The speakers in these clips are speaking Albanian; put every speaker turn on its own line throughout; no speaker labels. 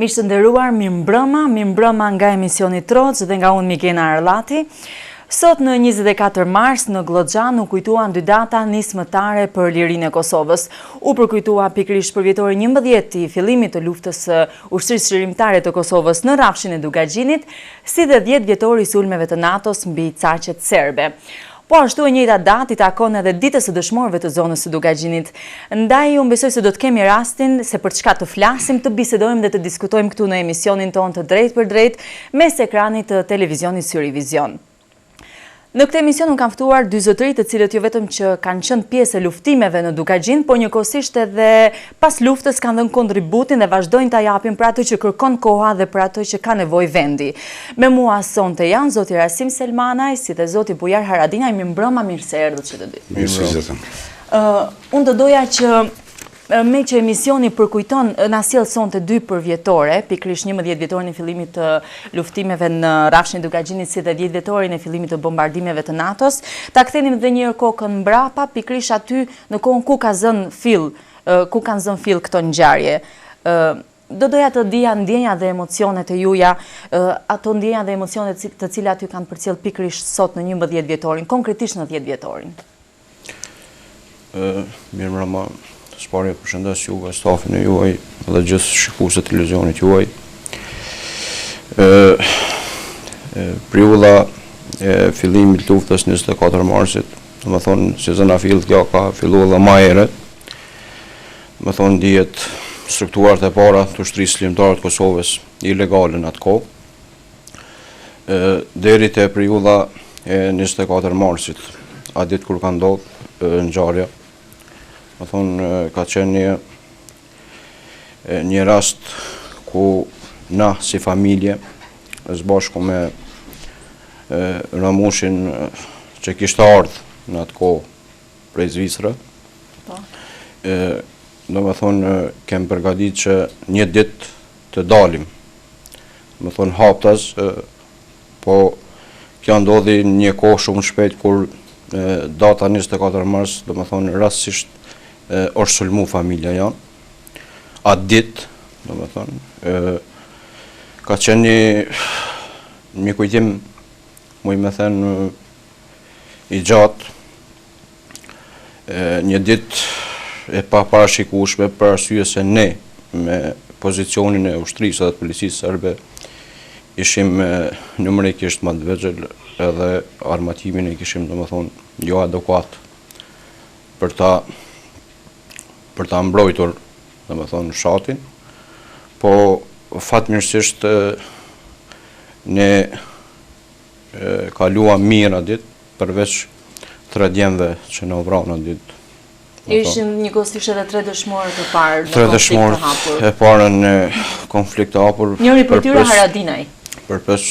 Miq të nderuar, mirëmbrëma nga emisioni Troc dhe nga unë Mikena Arllati. Sot në 24 mars në Glloxhan u kujtuan dy data nismëtare për lirinë e Kosovës. U përkujtua pikërisht për vjetorin 11 i fillimit të luftës së ushtrisë çlirimtare të Kosovës në rrafshin e Dugaxhinit, si dhe 10 vjetori i sulmeve të NATO-s mbi caqet serbe. Po ashtu e njëjta datë i takon edhe ditës së dëshmorëve të zonës së Dugaxhinit. Ndaj unë besoj se do të kemi rastin se për çka të flasim, të bisedojmë dhe të diskutojmë këtu në emisionin tonë të drejt për drejt mes ekranit të televizionit Syrivizion. Në këtë emision unë kam ftuar dy zotëri të cilët jo vetëm që kanë qenë pjesë e luftimeve në Dugaxhin, por njëkohësisht edhe pas luftës kanë dhënë kontributin dhe vazhdojnë ta japin për atë që kërkon koha dhe për atë që ka nevojë vendi. Me mua sonte janë zoti Rasim Selmanaj, si dhe zoti Bujar Haradinaj. Mirëmbrëma, mirë se erdhët që të dy.
Mirë.
Unë do doja që me që emisioni përkujton na sjell sonte 2 përvjetore, pikërisht 11 vjetorin e fillimit të luftimeve në rrafshin e Dugaxhinit, si dhe 10 vjetorin e fillimit të bombardimeve të NATO-s, ta kthenim edhe një herë kokën mbrapa, pikërisht aty në kohën ku kanë zënë fill këto ngjarje. Do doja të dija ndjenja dhe emocionet e juaja, ato ndjenja dhe emocionet të cilat ju kanë përcjell pikërisht sot në 11 vjetorin, konkretisht në 10 vjetorin.
Mirëmbrëma. Shparje përshëndes juve, stafin e juaj dhe gjithë shikuesve të televizionit juaj. Priulla e fillimit luftës 24 marsit, do të thonë si zona fill kjo ka filluar edhe më herët. Do të thonë dihet strukturat e para të ushtrisë çlirimtare të Kosovës ilegale në atë kohë. Deri te priulla e 24 marsit, a ditë kur ka ndodhur ngjarja. Më thonë, ka qenë një rast ku na si familje, së bashku me Ramushin që kishte ardhur në atë kohë prej Zvicrës, do më thonë, kem përgatitur që një ditë të dalim. Më thonë, haptas, po kjo ndodhi një kohë shumë shpejt kur data 24 mars, do më thonë, rastësisht është sulmu familja janë. Atë ditë, do me thonë, ka qenë një kujtim, muj me thënë, i gjatë, një ditë e pa parashikueshme për arsye se ne, me pozicionin e ushtrisë dhe të policisë serbe, ishim numërikisht më të vegjël edhe armatimin e kishim, do me thonë, jo adekuat për ta mbrojtur, do me thonë, shatin, po fatmirësisht ne kaluam mirë atë ditë, përveç 3 djemve që në vranë atë ditë.
Ishin njëkohësisht edhe 3 dëshmorë të parë në
3 dëshmorë e parë në konflikt të hapur.
Njëri për tyre Haradinaj.
Përpës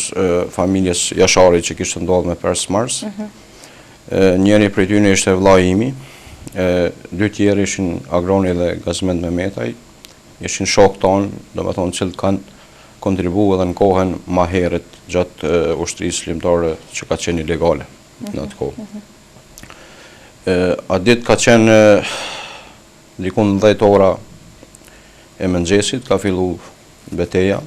familjes Jashari që kishte ndodhur me 5 mars. Njëri prej tyre ishte vllai imi. 2 tjerë ishin Agroni dhe Gazmend Mehmetaj, ishin shok tonë, do me thonë cilët kanë kontribuar edhe në kohën më herët gjatë ushtrisë çlirimtare që ka qenë ilegale në atë kohë. Atë ditë ka qenë diku në 10 ora e mëngjesit, ka fillu betejë.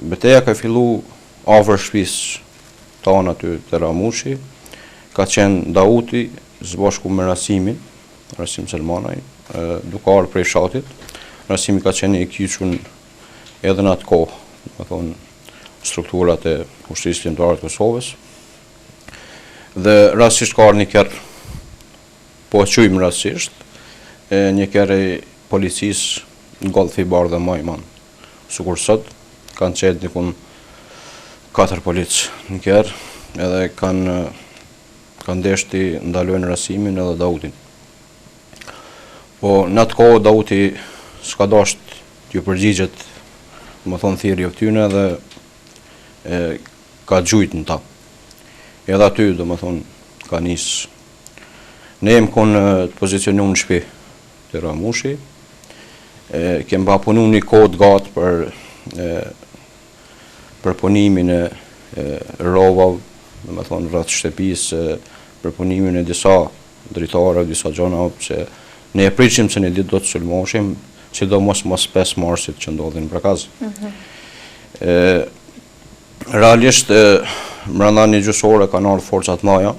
Betejë ka fillu afër shtëpisë tonë aty te Ramushi. Ka qenë Dauti, së bashku me Rasimin, Rasim Selmanaj, duke ardhur prej shatit. Rasimi ka qenë i kyçur edhe në atë kohë, do të thonë, strukturat e ushtrisë çlirimtare të Kosovës. Dhe rastisht ka ardhur një kerr, po e quajmë rastisht, një kerr i policisë në Golfi i Bardhë dhe Majman. Sikur sot kanë qenë diku 4 policë në kerr, edhe kanë ndeshti ndalojnë Rasimin edhe Dautin. Po në atë kohë Dauti s'ka dasht t'ju përgjigjet, më thonë thirrje këtyne dhe ka gjujt në ta. Edhe aty, do më thonë, ka nisë. Ne jem konë të pozicionu në shtëpi të Ramushi, kem pa punu një kod gatë për punimin e rovav, do më thonë rreth shtëpisë, për punimin e disa dritarëve, disa gjona, që ne e priqim se një ditë do të sulmoshim, sidomos mas 5 marsit që ndodhin në Brakaz. Realisht, mbrana një gjysore kanë ardhur forcat maja,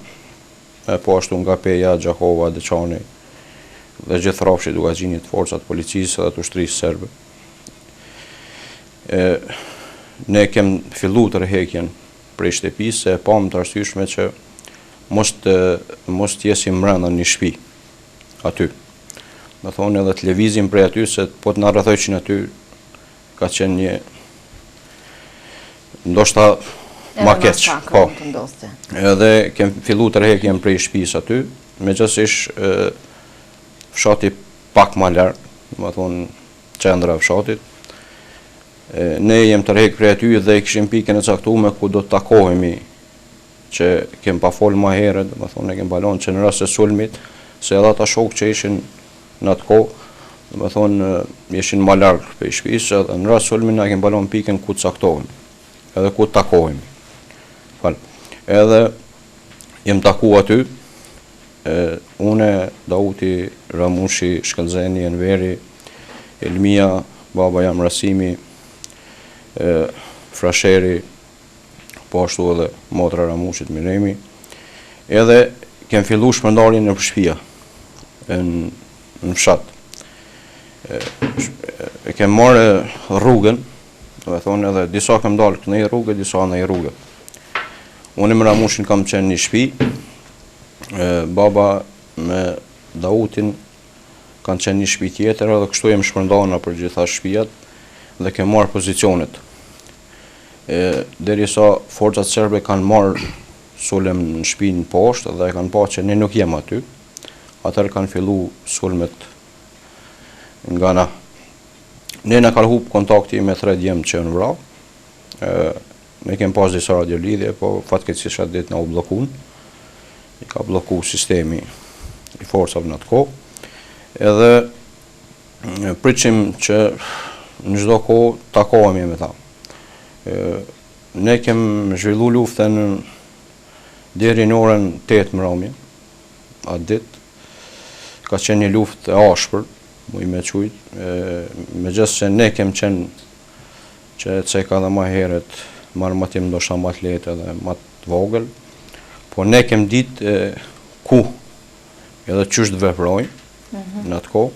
po ashtu nga Peja, Gjakova, Deçani dhe gjithë rrafshi duke gjinit forcat policisë dhe të ushtrisë serbe. Ne kem fillu të rrehekjen prej shtëpisë, se pam të arsyeshme që mos t'jesim mbrana një shtëpi aty. Më thonë edhe të lëvizim prej aty, se po të na rrethojshin aty ka qenë një ndoshta ma keq. Po. Edhe kem fillu të rrehekjen prej shtëpisë aty, megjithësisht fshati pak më larg, më thonë qendra e fshatit. Ne jem të rrehek prej aty dhe kishim pikën e caktuar ku do të takohemi, që kem pa fol më herët, më thonë ne kem balon që në rast të sulmit, se edhe ata shokë që ishin në atë kohë, më thonë ishin më larg prej shtëpisë, dhe në rast sulmi na kem balon pikën ku të caktohemi, edhe ku të takohemi. Edhe jem taku aty, une, Dauti, Ramushi, Shkëllzeni, Enveri, Elmia, baba jam Rasimi, Frasheri, po ashtu edhe motra Ramushit Miremi, edhe kem fillu shpërndarjen në shtëpia, në fshat. Kem marrë rrugën, dhe thonë edhe disa kem dalë në një rrugë, disa në një rrugë. Unë me Ramushin kam qenë një shtëpi, baba me Dautin kanë qenë një shtëpi tjetër, edhe kështu jem shpërndana për gjitha shtëpiat dhe kem marrë pozicionet. Derisa forcat serbe kanë marrë sulm në shtëpinë poshtë dhe kanë pa që ne nuk jem aty, atëherë kanë fillu sulmet nga na. Ne na ka hup kontakti me 3 djemë që në vrarë. Ne kem pas disa radiolidhje, po fatkeqësisht atë ditë na u bllokun. I ka blloku sistemi i forcave në atë kohë. Edhe pritshim që në çdo kohë takohemi me ta. Ne kem zhvillu luftën deri në orën 8 mbrëmje. Atë ditë ka qenë një luftë e ashpër, mu i me qujt, megjithëse ne kem qenë që ceka dhe ma heret, marë matim ndoshta ma të lehtë edhe ma të vogël, po ne kem ditë ku edhe qysh të veprojmë në atë kohë,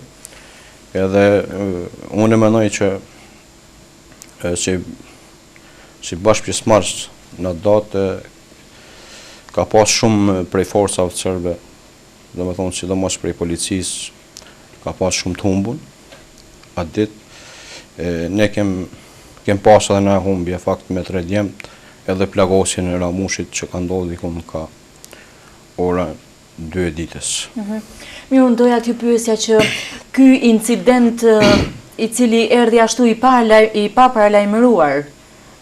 edhe unë mendoj që si bashkëpjesëmarrës në atë datë ka pas shumë prej forcave serbe, do me thonë sidomos prej policisë, ka pas shumë të humbun atë ditë. Ne kem pas edhe na humbje fakt me 3 djemt, edhe plagosjen e Ramushit që ka ndodhur dikun ka ora 2 ditës.
Mirë, unë doja t'ju pyesja që ky incident i cili erdhi ashtu i pa paralajmëruar,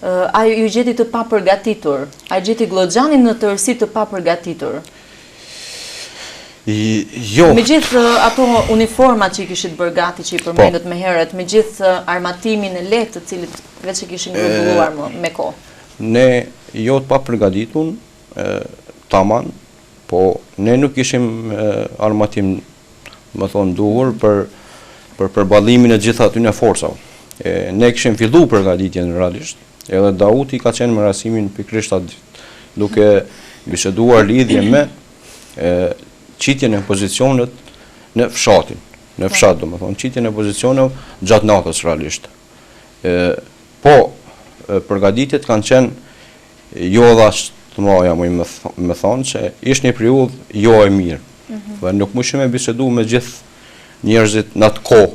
a ju gjeti të papërgatitur? A gjeti Glloxhanin në tërësi të papërgatitur?
Jo.
Me gjithë ato uniformat që i kishit bërë gati, që i përmendët me herët, me gjithë armatimin e lehtë të cilit veç që kishin grumbulluar me kohë.
Ne jo të papërgatitur, taman, po ne nuk ishim armatim, më thonë, duhur për përballimin e gjitha atyre forcave. Ne kishim fillu përgatitjen realisht, edhe Dauti ka qenë me Rasimin pikërisht atë ditë, duke biseduar lidhje me qitjen e pozicionet në fshatin, në fshat do më thonë, qitjen e pozicionet gjatë natës realisht. Po, përgatitjet kanë qenë jo dhe ashtë të mraja me thonë, që ishtë një periudhë jo e mirë, dhe nuk mushim e bisedu me gjithë njerëzit në atë kohë,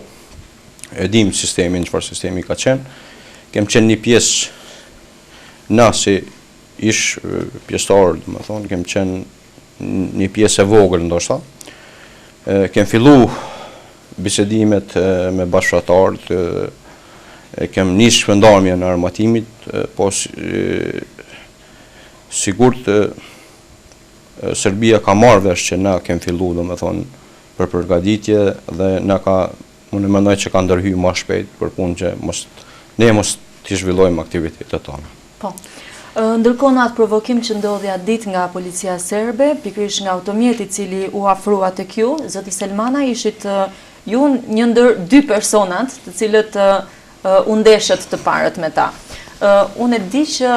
e dim sistemin, çfarë sistemi ka qenë, kem qenë një pjesë, na si ish pjesëtarë, do më thonë, kem qenë një pjesë e vogël ndoshta. Kem fillu bisedimet me bashkëtarët, kem nisë shpërndarjen e armatimit, po sigurt Serbia ka marrë vesh që na kem fillu, do me thonë, për përgatitje dhe na ka, unë mendoj që ka ndërhyrë më shpejt për punë që ne mos t'i zhvillojmë aktivitetet tona.
Po. Ndërkohë në atë provokim që ndodhi atë ditë nga policia serbe, pikërisht nga automjeti i cili u afrua tek ju, zoti Selmana ishit ju një ndër dy personat të cilët u ndeshët të parët me ta. Unë e di që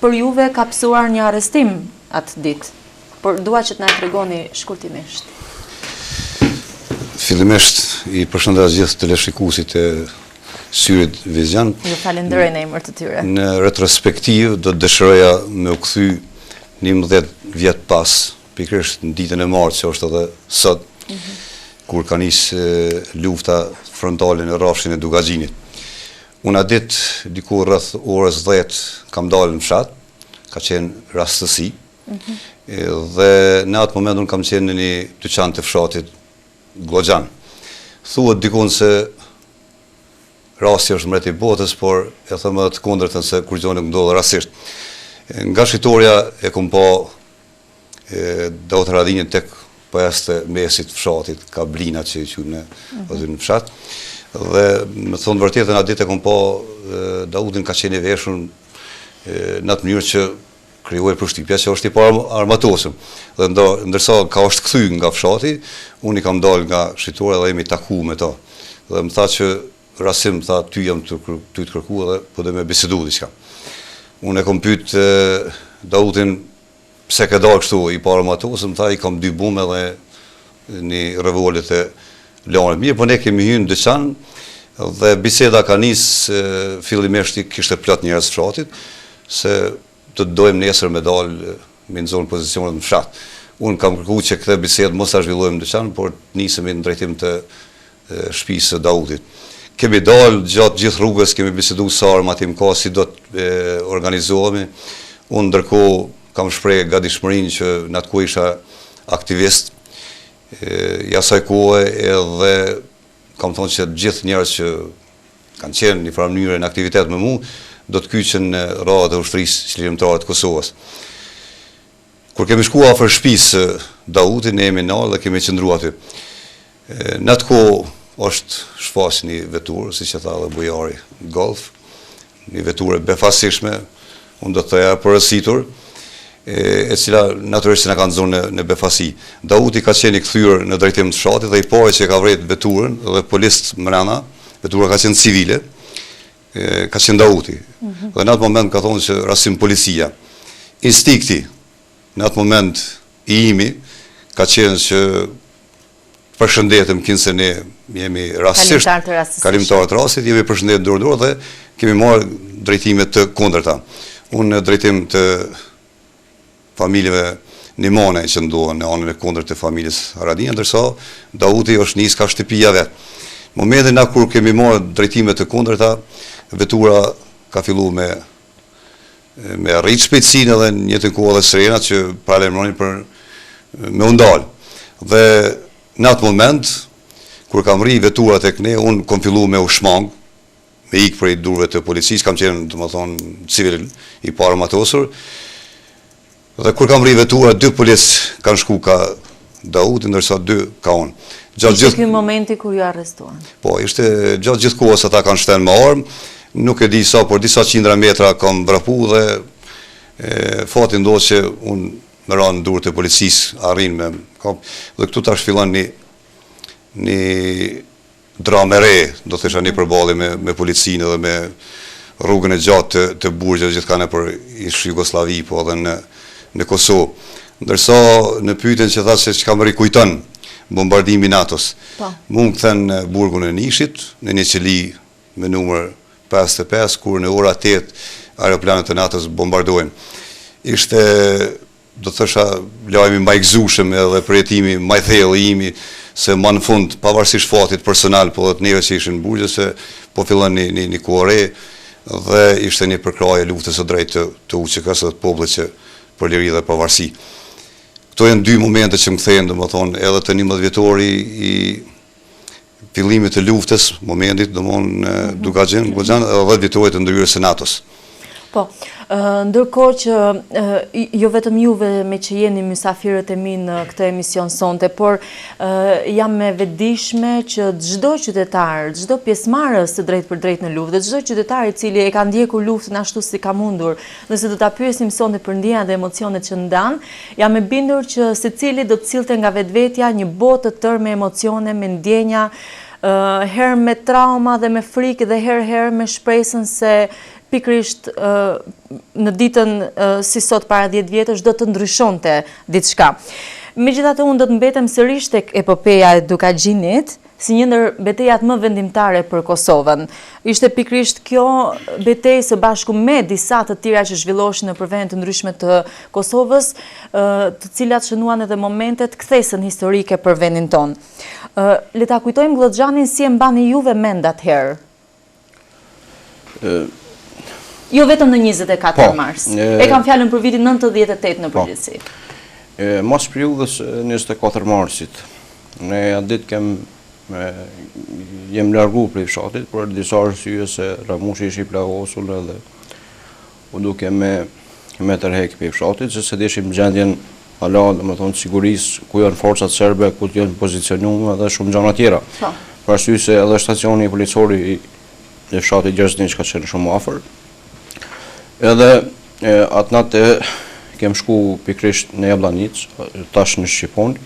për juve ka pësuar një arrestim atë ditë, por dua që të na tregoni shkurtimisht.
Fillimisht i përshëndes gjithë teleshikuesit e Syrit Vizion.
Ju falenderoj në emër të tyre.
Në retrospektiv do të dëshiroja me u kthy 11 vjet pas, pikërisht në ditën e martë që është edhe sot, kur ka nisë lufta frontale në rrafshin e Dugaxhinit. Unë atë ditë diku rreth orës 10 kam dalë në fshat, ka qenë rastësi. Dhe në atë moment unë kam qenë në një dyqan të fshatit Glogjan. Thuhet dikun se rasti është mbreti i botës, por e them edhe të kundërtën se kur gjë nuk ndodh rastësisht. Nga shitoria e kom pa do të radhinën tek poste mesit fshatit, kablinat që i quajnë aty në fshat. Dhe më thonë vërtetën atë ditë e kom pa Daudin ka qenë i veshur në atë mënyrë që krijuar përshtypja që është i parë armatosur. Dhe ndërsa ka është kthy nga fshati, unë i kam dalë nga shitoria dhe jemi taku me ta. Dhe më tha që Rasim, tha, ty jam ty të kërku dhe po dhe me bisedu diçka. Unë e kom pyet Daudin pse ka dalë kështu i parë armatosur, më tha i kam 2 bume dhe një revolet e lanit. Mirë, po ne kemi hyrë në dyqan dhe biseda ka nisë fillimisht kishte plot njerëz fshatit se të dojmë nesër me dalë me në zonë pozicionet në fshat. Unë kam kërkuar që këtë bisedë mos ta zhvillojmë në dyqan, por nisemi në drejtim të shtëpisë së Daudit. Kemi dalë gjatë gjithë rrugës, kemi biseduar sa armatim ka, si do të organizohemi. Unë ndërkohë kam shprehë gatishmërinë që në atë kohë isha aktivist. I asaj kohe edhe kam thonë që gjithë njerëz që kanë qenë në farë mënyrë në aktivitet me mua do të kyqen në radhët e ushtrisë qlirimtare të Kosovës. Kur kemi shkuar afër shtëpisë Daudit, ne jemi nalë dhe kemi qëndruar aty. Në atë kohë është shfaqur një veturë, siç e tha edhe bujari, Golf, një veturë befasishme, unë do të thoya porositur, e cila natyrisht na kanë zonë në befasi. Daudi ka qenë i kthyer në drejtim të fshatit dhe i pari që ka vret veturën dhe policë mbrana, vetura ka qenë civile, ka qenë Daudi. Dhe në atë moment ka thonë që Rasim policia. Instikti në atë moment i imi ka qenë që përshëndetëm kinse ne jemi rastësisht kalimtar të rastit, jemi përshëndetur dorë dhe kemi marrë drejtime të kundërta. Unë në drejtim të familjeve Nimane që ndohen në anën e kundërt të familjes Haradinja, ndërsa Daudi është nis ka shtëpia vet. Në momentin kur kemi marrë drejtime të kundërta, vetura ka filluar me rrit shpejtësinë dhe në njëjtën kohë edhe sirenat që paralajmëronin për me u ndal. Dhe në atë moment kur kam rri vetura tek ne, unë kam filluar me u shmang, me ik prej durve të policisë, kam qenë domethënë civil i parë armatosur. Dhe kur kam rri vetura, 2 policë kanë shku ka Daudi, ndërsa 2 ka unë.
Ishte ky momenti kur ju arrestuan? Po,
ishte gjatë gjithë kohës ata kanë shtenë me armë, nuk e di sa, por disa qindra metra kam vrapu dhe fati ndodh që unë me ranë në durët e policisë arrin me kap, dhe këtu tash fillon një dramë e re, do të thësha një përballje me policinë dhe me rrugën e gjatë të burgjeve gjithkanë për ish Jugosllavi, po edhe në Kosovë. Ndërsa në pyetjen që tha se çka më rikujton bombardimi NATO-s. Mu më kthen në burgun e Nishit, në një qeli me numër 55, kur në ora 8 aeroplanet e NATO-s bombardojnë. Ishte, do të thësha, lajmi më i gëzueshëm edhe përjetimi më i thellë imi, se më në fund, pavarësisht fatit personal, po dhe të neve që ishin në burgje, se po fillon një kohë re, dhe ishte një përkraje luftës së drejtë të UÇK-s dhe të popullit që për liri dhe pavarësi. Këto janë 2 momente që më kthejnë, domethënë, edhe të 11 vjetori i fillimit të luftës, momentit, domethënë Dugaxhin, edhe 10 vjetorit të ndërhyrjes së NATO-s.
Po, Ndërkohë që jo vetëm juve me që jeni mysafirët e mi në këtë emision sonte, por jam me vetëdijshme që çdo qytetar, çdo pjesëmarrës të drejtë për drejtë në luftë, dhe çdo qytetar i cili e ka ndjekur luftën ashtu si ka mundur, nëse do ta pyesim sonte për ndjenjat dhe emocionet që ndan, jam e bindur që secili do të sillte nga vetvetja një botë të tërë me emocione, me ndjenja, herë me trauma dhe me frikë dhe herë me shpresën se pikërisht në ditën si sot para 10 vjetësh do të ndryshonte diçka. Megjithatë unë do të mbetem sërish tek epopeja e Dukagjinit si një ndër betejat më vendimtare për Kosovën. Ishte pikërisht kjo betejë së bashku me disa të tjera që zhvilloheshin në vende të ndryshme të Kosovës, të cilat shënuan edhe momentet kthesën historike për vendin tonë. Le ta kujtojmë Glloxhanin si e mbani juve mend atëherë. Jo vetëm në 24 mars. E kam fjalën për vitin 98 në përgjithësi.
Mas periudhës 24 marsit, ne atë ditë jem largu prej fshatit për disa arsye se Ramushi ishi plagosul edhe u duke me tërheq prej fshatit, se deshim gjendjen ala, domethënë sigurisë, ku janë forcat serbe, ku janë pozicionuar dhe shumë gjëra tjera. Për arsye se edhe stacioni policori i fshatit Gjerzniç ka qenë shumë afër. Edhe atë natë kem shku pikrisht në Jablanic, tash në Shqipon.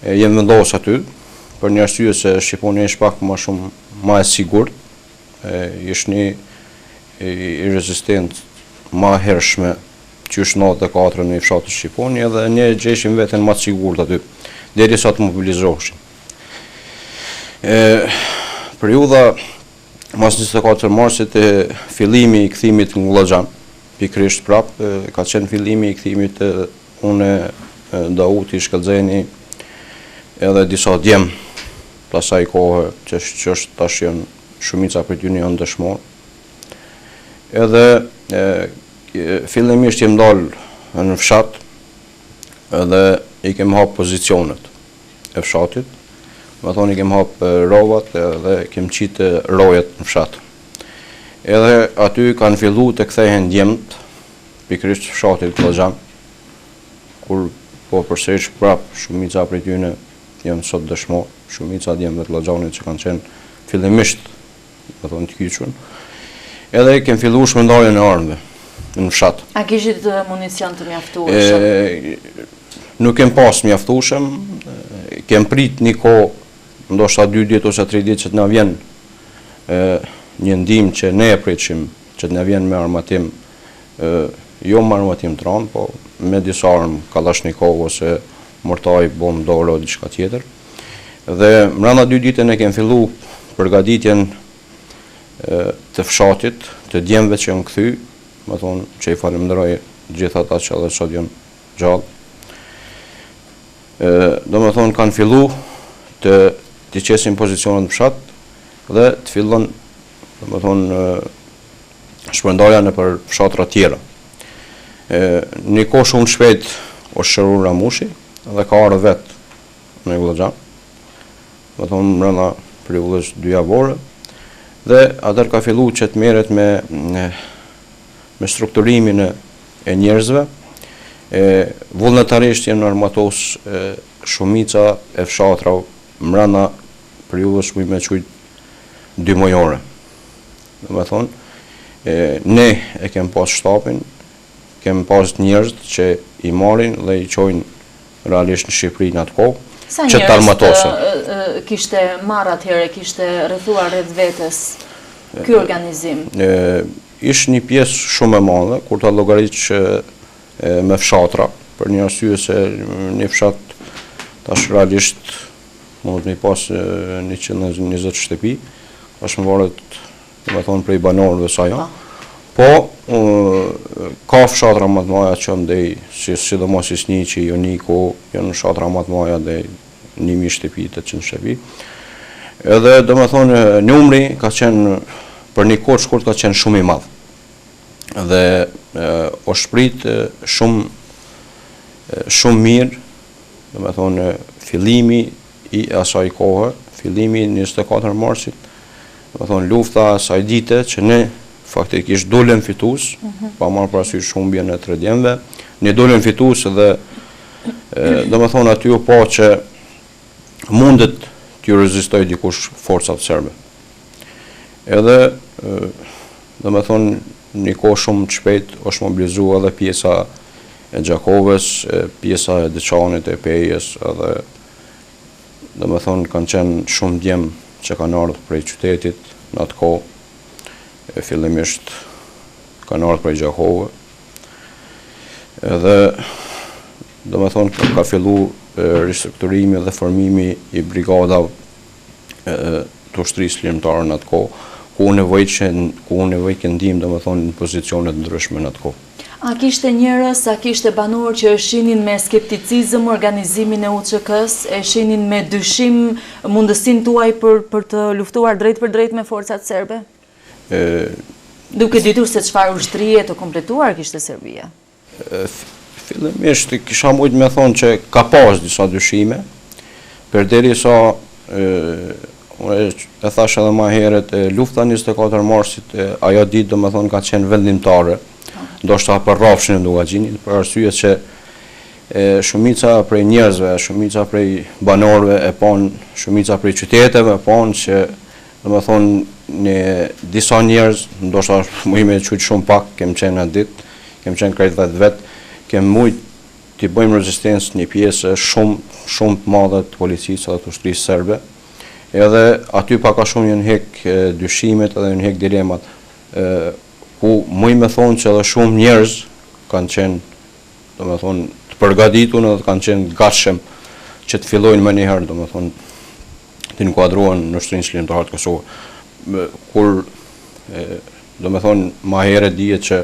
Jem vendos aty, për një arsye se Shqiponi është pak më shumë më e sigurt, është një i rezistent më hershme që është 94 në fshatin Shqiponi, edhe ne gjeshim veten më të sigurt aty, derisa të mobilizoheshim. Periudha mas 24 marsit e fillimi i kthimit në Glloxhan, pikrisht prap, ka qenë fillimi i kthimit unë, Dauti, Shkëllxeni, edhe disa djem të asaj kohë që është tash janë shumica për tyre janë dëshmor. Edhe fillimisht jem dal në fshat, edhe i kem hap pozicionet e fshatit. Më thonë i kem hap rovat dhe kem qitë rojet në fshat. Edhe aty kanë fillu të kthehen djemt, pikrisht fshatit Glloxhan, kur po përsërish prap shumica prej tyre janë sot dëshmor, shumica djemve të Glloxhanit që kanë qenë fillimisht, më thonë të kyçun. Edhe kem fillu shmëndarjen e armëve në fshat.
A kishit municion të mjaftueshëm?
Nuk kem pas mjaftueshëm, kem prit një kohë, ndoshta 2 ditë ose 3 ditë që të na vjen një ndihmë që ne e pritshim, që të na vjen me armatim, jo me armatim tron, po me disa armë Kalashnikov ose mortaj, bombë dorë o diçka tjetër. Dhe mbrana 2 ditë ne kem fillu përgatitjen të fshatit, të djemve që janë kthy, më thonë që i falenderoj gjithë ata që edhe sot janë gjallë. Do më thonë kanë fillu të qesin pozicionet në fshat dhe të fillon, do më thonë, shpërndarja në për fshatra tjera. Një kohë shumë shpejt o shërur Ramushi dhe ka arë vetë në Glloxhan, do më thonë mbrana periudhës 2 javore, dhe atër ka fillu që të merret me strukturimin e njerëzve, vullnetarisht janë armatos shumica e fshatra mbrana periudhës shumë me qujtë 2 mujore. Dhe me thonë, ne e kem pas shtapin, kem pas njerëz që i marrin dhe i qojnë realisht në Shqipëri në atë kohë, që të armatosën.
Sa njerëz kishte marrë atëherë, kishte rrethuar rreth vetes ky organizim?
Ishte një pjesë shumë e madhe, kur ta llogaritsh me fshatra, për një arsye se një fshat tash realisht mund të pas 120 shtëpi, tash më varet, do të thonë, prej banorëve sa janë. Po, ka fshatra më të mëdha që ndej, sidomos Isniqi, Joniko, janë fshatra më të mëdha dhe 1000 shtëpi, 800 shtëpi. Edhe, do të thonë, numri ka qenë, për një kohë shkurt ka qenë shumë i madh. Dhe o shprit shumë mirë, do të thonë, fillimi i asaj kohe, fillimi 24 marsit, do të thonë lufta asaj dite që ne faktikisht dolem fitus, pa marrë parasysh humbjen e tredjemve, ne dolem fitus dhe do me thonë aty u pa që mundet t'ju rezistoj dikush forcat serbe. Edhe, do me thonë, një kohë shumë të shpejt është mobilizu edhe pjesa e Gjakovës, pjesa e Deçanit, e Pejes, edhe, do me thonë, kanë qenë shumë djemë që kanë ardhur prej qytetit në atë kohë, fillimisht kanë ardhur prej Gjakove, edhe, do me thonë, ka fillu ristrukturimi dhe formimi i brigadave të ushtrisë lirimtare në atë kohë, ku nevojke ndihmë, do me thonë, në pozicionet ndryshme në atë kohë.
A kishte njerëz, a kishte banor që shinin me skepticizëm organizimin e UÇK-s, e shinin me dyshim mundësinë tuaj për të luftuar drejt për drejt me forcat serbe? Duke ditur se çfarë ushtrie të kompletuar kishte Serbia.
Fillimisht kisha mujt me thonë që ka pas disa dyshime, përderisa e thash edhe ma heret, lufta 24 marsit, ajo ditë do me thonë ka qenë vendimtare, ndoshta për rrafshin e Dugaxhinit, për arsye që shumica prej njerëzve, shumica prej banorëve e pan, shumica prej qyteteve e pan që do me thonë një disa njerëz, ndoshta mujme e qujtë shumë pak, kem qenë atë ditë, kem qenë krejt vetë, kem mujt t'i bëjmë rezistencë një pjesë shumë të madhe të policisë dhe të ushtrisë serbe, edhe aty paka shumë një hek dyshimet edhe një hek dilemat, ku muj me thonë që edhe shumë njerëz kanë qenë, do me thonë, të përgatitur edhe kanë qenë gatshëm që të fillojnë më njëherë, do me thonë, të inkuadrohen në Ushtrisë Lirimtare të Kosovës. Kur, do me thonë, ma herët dihet që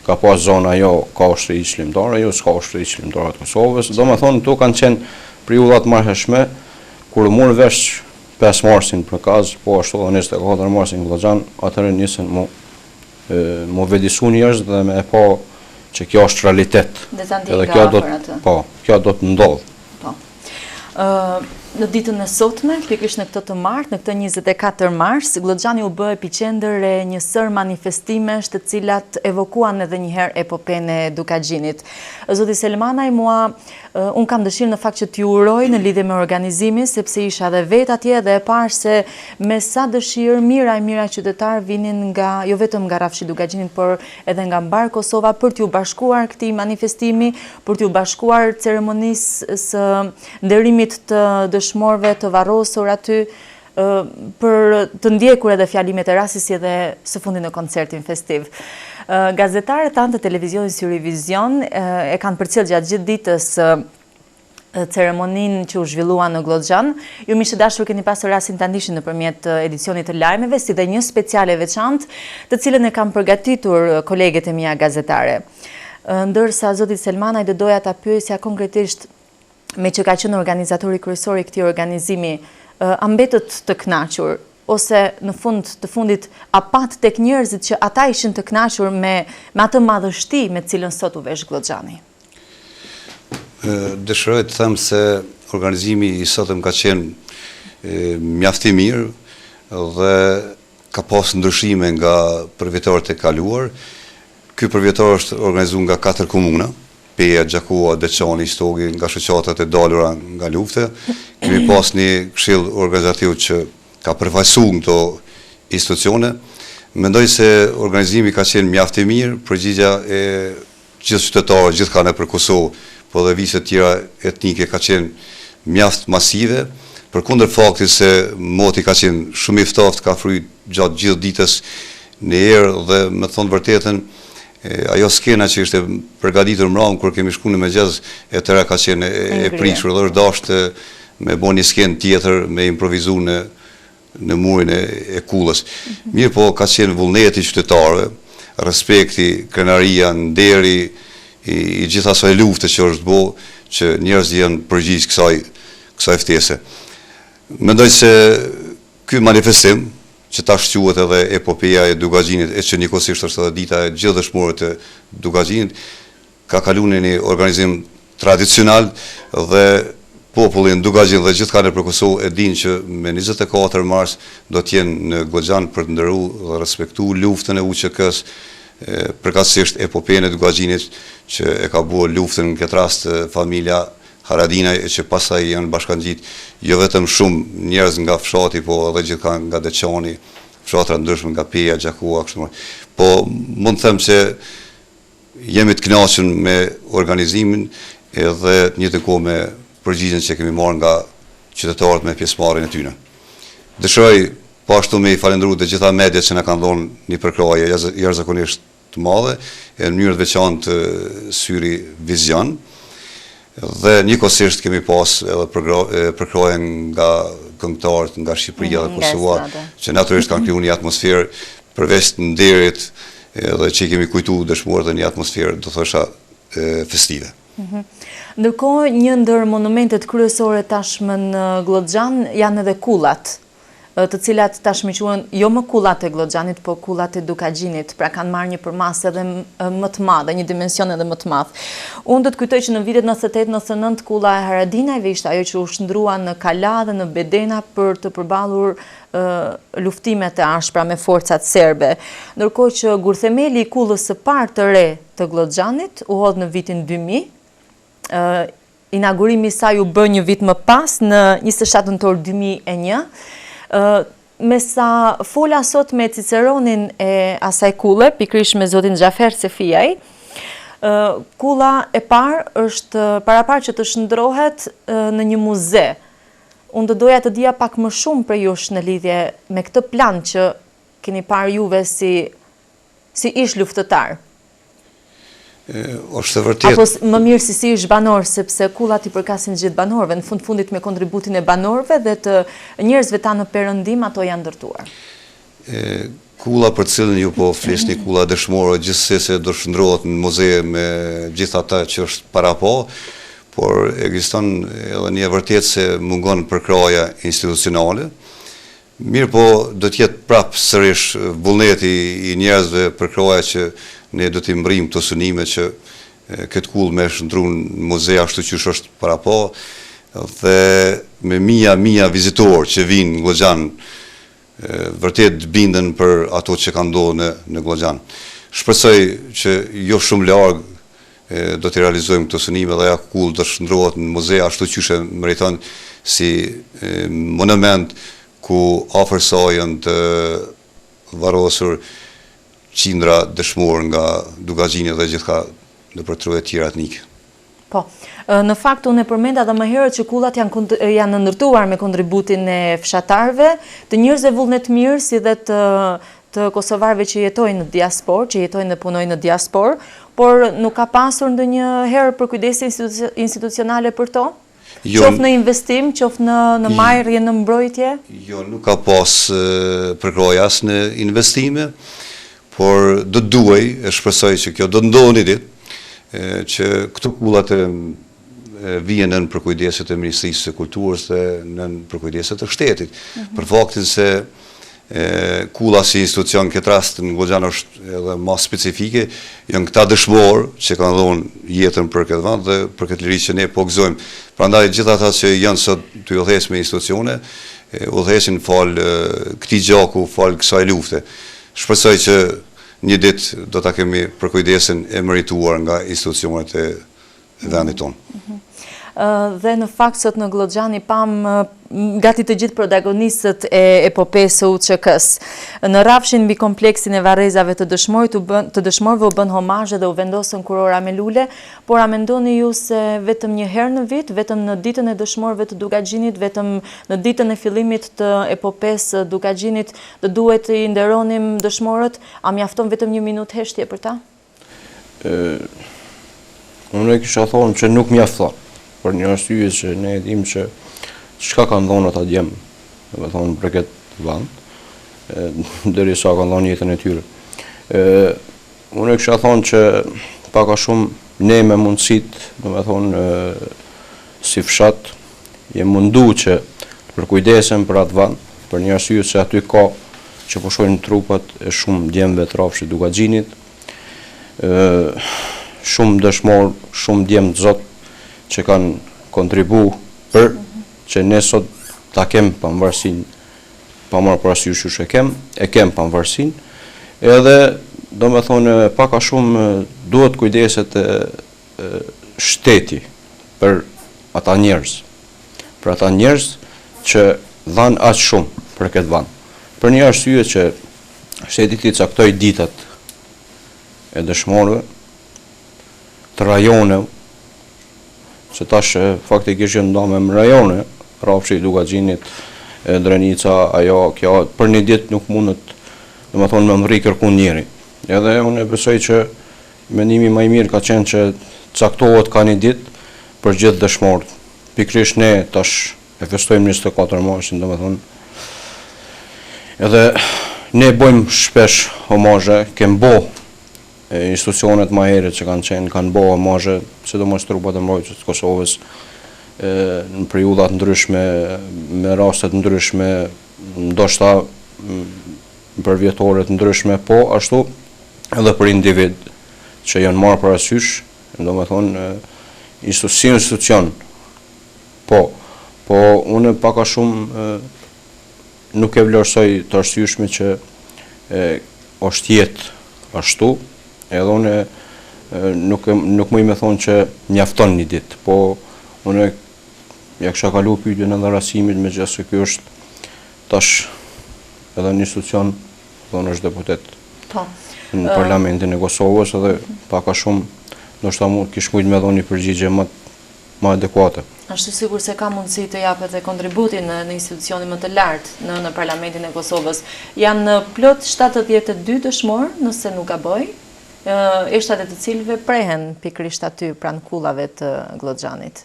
ka pas zona jo ka Ushtrisë Lirimtare, jo s'ka Ushtrisë Lirimtare të Kosovës, do me thonë, to kanë qenë periudhat marrëhershme, kur murë vesh 5 marsin për kaz, po ashtu dhe 24 marsin në Glogxhan, atëherë nisën mu vedisu njerëz dhe me e pa që kjo është realitet.
Dhe të ndi nga afer atë.
Po, kjo do të ndodhë.
Po. Në ditën e sotme, pikërisht në këtë të martë, në këtë 24 mars, Glogxhani u bë epiqendër e një sër manifestimesh të cilat evokuan edhe njëherë epopen e Dugaxhinit. Zoti Selmanaj, unë kam dëshirë në fakt që t'ju uroj në lidhje me organizimin, sepse isha dhe vet atje dhe e parë se me sa dëshirë mira qytetar vinin nga, jo vetëm nga rrafshi Dugaxhinit, por edhe nga mbar Kosova për t'ju bashkuar këtij manifestimi, për t'ju bashkuar ceremonisë së nderimit të dëshmorëve të varrosur aty, për të ndjekur edhe fjalimet e rastit si edhe së fundi në koncertin festiv. Gazetarët tanë të televizionit Syrivizion e kanë përcjell gjatë gjithë ditës ceremoninë që u zhvillua në Glogxhan. Ju miqtë dashur keni pasur rastin ta ndihni nëpërmjet edicionit të lajmeve, si dhe një speciale veçantë, të cilën e kanë përgatitur koleget e mia gazetare. Ndërsa zoti Selmanaj do doja ta pyesja konkretisht, me që ka qenë organizatori kryesor i këtij organizimi, a mbetët të kënaqur ose në fund të fundit a pat tek njerëzit që ata ishin të kënaqur me atë madhështi me cilën sot u vesh Glogxhani?
Dëshiroj të them se organizimi i sotëm ka qenë mjaft i mirë dhe ka pas ndryshime nga përvjetorët e kaluar. Ky përvjetor është organizuar nga 4 komuna, Peja, Gjakova, Deçani, Stogi, nga shoqatat e dalura nga lufte. Kemi pas një këshill organizativ që ka përfaqësuar këto institucione. Mendoj se organizimi ka qenë mjaft i mirë, përgjigjja e gjithë qytetarëve gjithkanë për Kosovë, po dhe vise tjera etnike ka qenë mjaft masive, përkundër faktit se moti ka qenë shumë i ftoftë, ka fryt gjatë gjithë ditës në erë dhe me thonë vërtetën, ajo skena që ishte përgatitur mbrëm kur kemi shkuar në mëngjes e tëra ka qenë e prishur dhe është dashur me bënë një skenë tjetër me improvizuar në murin e Kullës. Mirë po ka qenë vullneti qytetarëve, respekti, krenaria, nderi i gjithë asaj lufte që është bë që njerëzit janë përgjigjë kësaj ftese. Mendoj se ky manifestim që tash quhet edhe epopeja e Dugaxhinit, e që njëkohësisht është edhe dita e gjithë dëshmorëve të Dugaxhinit, ka kaluar në një organizim tradicional dhe popullin Dugagjin dhe gjithka nëpër Kosovë e dinë që me 24 mars do t'jenë në Goxhan për të ndëru dhe respektu luftën e UÇK-s, përkatësisht epopejën e Dugagjinit që e ka bërë luftën në këtë rast familja Haradinaj, që pastaj janë bashkangjit jo vetëm shumë njerëz nga fshati, po edhe gjithka nga Deçani, fshatra ndryshme nga Peja, Gjakua, kështu. Po mund të them se jemi të kënaqur me organizimin edhe të njëjtën kohë me përgjigjen që kemi marrë nga qytetarët me pjesëmarrjen e tyre. Dëshiroj po ashtu me i falendëru të gjitha mediat që na kanë dhënë një përkraje jashtëzakonisht të madhe, në mënyrë të veçantë Syri Vizion, dhe njëkohësisht kemi pas edhe përkraje nga këngëtarët nga Shqipëria dhe Kosova, që natyrisht kanë kriju një atmosferë përveç të nderit edhe që kemi kujtu dëshmorët dhe një atmosferë, do thosha, festive.
Ndërkohë, një ndër monumentet kryesore tashmë në Goxhan janë edhe kullat, të cilat tashmë quhen jo më kullat e Goxhanit, po kullat e Dugagjinit, pra kanë marrë një përmasë edhe më të madhe, një dimension edhe më të madh. Unë do të kujtoj që në vitet 98-99 kulla e Haradinajve ishte ajo që u shndrua në Kala dhe në Bedena për të përballur luftimet e ashpra me forcat serbe. Ndërkohë që gurthemeli i kullës së parë të re të Goxhanit u hodh në vitin 2000. Inaugurimi i saj u bë një vit më pas në 27 nëntor 2001. Me sa fola sot me Ciceronin e asaj kulle, pikërisht me zotin Xhafer Sefijaj, kulla e parë është parapar që të shndrohet në një muze. Unë do doja të dija pak më shumë për jush në lidhje me këtë plan që keni parë juve si ish luftëtar.
Është vërtet.
Apo më mirë si ish banor, sepse kullat i përkasin gjithë banorëve, në fundit me kontributin e banorëve dhe të njerëzve ta në perëndim ato janë ndërtuar.
Kulla për cilën ju po flisni, kulla dëshmore, gjithsesi se do shndrohet në muze me gjithë ata që është para po, por ekziston edhe një vërtet se mungon përkraja institucionale. Mirë po do t'jetë prapë sërish vullneti i njerëzve përkraja që ne do t'i mbrim të synime që këtë kull me shëndru në muze ashtu që është para po, dhe me mija vizitor që vinë në Goxhan, vërtet binden për ato që ka ndodhur në Goxhan. Shpresoj që jo shumë larg do t'i realizojmë këtë synime dhe ja kull do shëndrohet në muze ashtu që meriton si monument ku afër saj janë të varrosur qindra dëshmor nga Dugagjini dhe gjithka në përtruve tjera etnike.
Po, në fakt unë e përmenda dhe më herët që kullat janë ndërtuar me kontributin e fshatarve, të njerëzve vullnetmirë si dhe të kosovarëve që jetojnë në diaspor, që jetojnë dhe punojnë në diaspor, por nuk ka pasur ndonjë herë për kujdese institucionale për to? Qoftë në investim, qoftë në marrje, në mbrojtje? Jo,
nuk ka pas përkroj as në investime, por do duaj, e shpresoj që kjo do ndodhi një ditë, që këto kullat vijen nën përkujdeset e Ministrisë së Kulturës dhe nën përkujdeset e shtetit. Për faktin se kulla si institucion këtë rast në Goxhan është edhe ma specifike, janë këta dëshmorë që kanë dhënë jetën për këtë vend dhe për këtë liri që ne po gëzojmë. Prandaj gjithë ata që janë sot të udhëhequr me institucione, udhëheqin fal këtij gjaku, fal kësaj lufte. Shpresoj që një ditë do ta kemi përkujdesin e merituar nga institucionet e vendit tonë.
Dhe në fakt sot në Goxhan i pam gati të gjithë protagonistët e epopesë së UÇK-s. Në rrafshin mbi kompleksin e varrezave të dëshmorëve u bën homazhe dhe u vendosën kurora me lule, por a mendoni ju se vetëm një herë në vit, vetëm në ditën e dëshmorëve të Dugagjinit, vetëm në ditën e fillimit të epopesë Dugagjinit, do duhet të i nderonim dëshmorët, a mjafton vetëm 1 minutë heshtje për ta?
Unë kisha thonë që nuk mjafton. Për një arsye që ne e dim që çka kanë dhënë ata djem, do të thonë për këtë vend, derisa kanë dhënë jetën e tyre. Unë kisha thonë që pak a shumë ne me mundësit, do të thonë si fshat, jemi mundu që përkujdesem për atë vend, për një arsye se aty ka që po shohin trupat e shumë djemve të rrafshit Dugagjinit, shumë dëshmor, shumë djem të zot që kanë kontribu për që ne sot ta kem pavarësinë, pa marrë parasysh që e kem pavarësinë, edhe do me thonë pak a shumë duhet kujdeset shteti për ata njerëz që dhanë aq shumë për këtë vend. Për një arsye që shteti i caktoi ditat e dëshmorëve të rajoneve, që tash faktikisht janë ndonë me rajone, Rrafshi, Dugaxhinit, Drenica, ajo, kjo, për një ditë nuk mundet, do me thonë, me mri kërkun njeri. Edhe unë e besoj që mendimi më i mirë ka qenë që caktohet ka një ditë për gjithë dëshmorët. Pikrisht ne tash e festojmë 24 marsin, do me thonë. Edhe ne bojmë shpesh homazhe, kem bo institucionet ma herët që kanë bo homazhe, sidomos trupat e mbrojtjes të Kosovës, në periudhat ndryshme, me rastet ndryshme, ndoshta për vjetoret ndryshme, po ashtu edhe për individ që janë marrë parasysh, do me thonë, si institucion, po unë pak a shumë nuk e vlerësoj të arsyeshme që është jetë ashtu, edhe unë nuk më i me thonë që mjafton një ditë, po unë ja kisha kalu pyetjen edhe Rasimit, megjithëse ky është tash edhe një institucion, thonë është deputet në Parlamentin e Kosovës, edhe pak a shumë ndoshta mund kish mujt me dhoni përgjigje më adekuate.
Ashtu sigur se ka mundësi të japet dhe kontributin në institucionin më të lartë në Parlamentin e Kosovës. Janë plot 72 dëshmorë, nëse nuk gaboj, ishtat e të cilëve prehen pikrisht aty pranë kullave të Glloxhanit.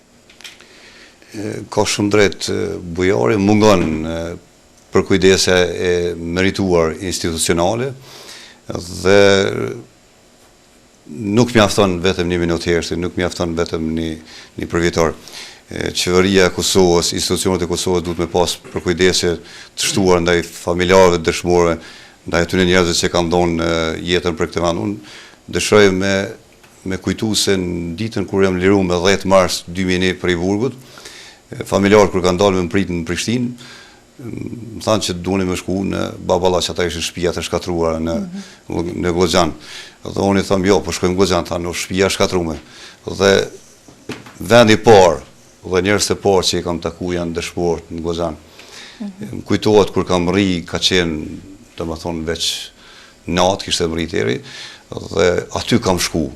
Ka shumë drejt bujari, mungon për kujdese e merituar institucionale dhe nuk mjafton vetëm një minutë hershti, nuk mjafton vetëm një përvjetor. Qeveria e Kosovës, institucionet e Kosovës duhet me pas për kujdese të shtuar ndaj familjarëve të dëshmorëve, ndaj atyre njerëzve që kanë dhënë jetën për këtë vend. Unë dëshiroj me kujtu se në ditën kur jam liruar me 10 mars 2001 prej Burgut, familjarët kur kanë dalë me mpritë në Prishtinë, më thanë që duheni me shku në Baballa, që ata ishin shtëpia të shkatruara në Glloxhan. Dhe unë i tham jo, po shkojmë në Glloxhan, thanë në shtëpia shkatrume. Dhe vendi i parë dhe njerëzit e parë që i kam taku janë dëshmorët në Glloxhan. Më kujtohet kur kam rri, ka qenë, domethënë veç natë, kishte mrit eri, dhe aty kam shku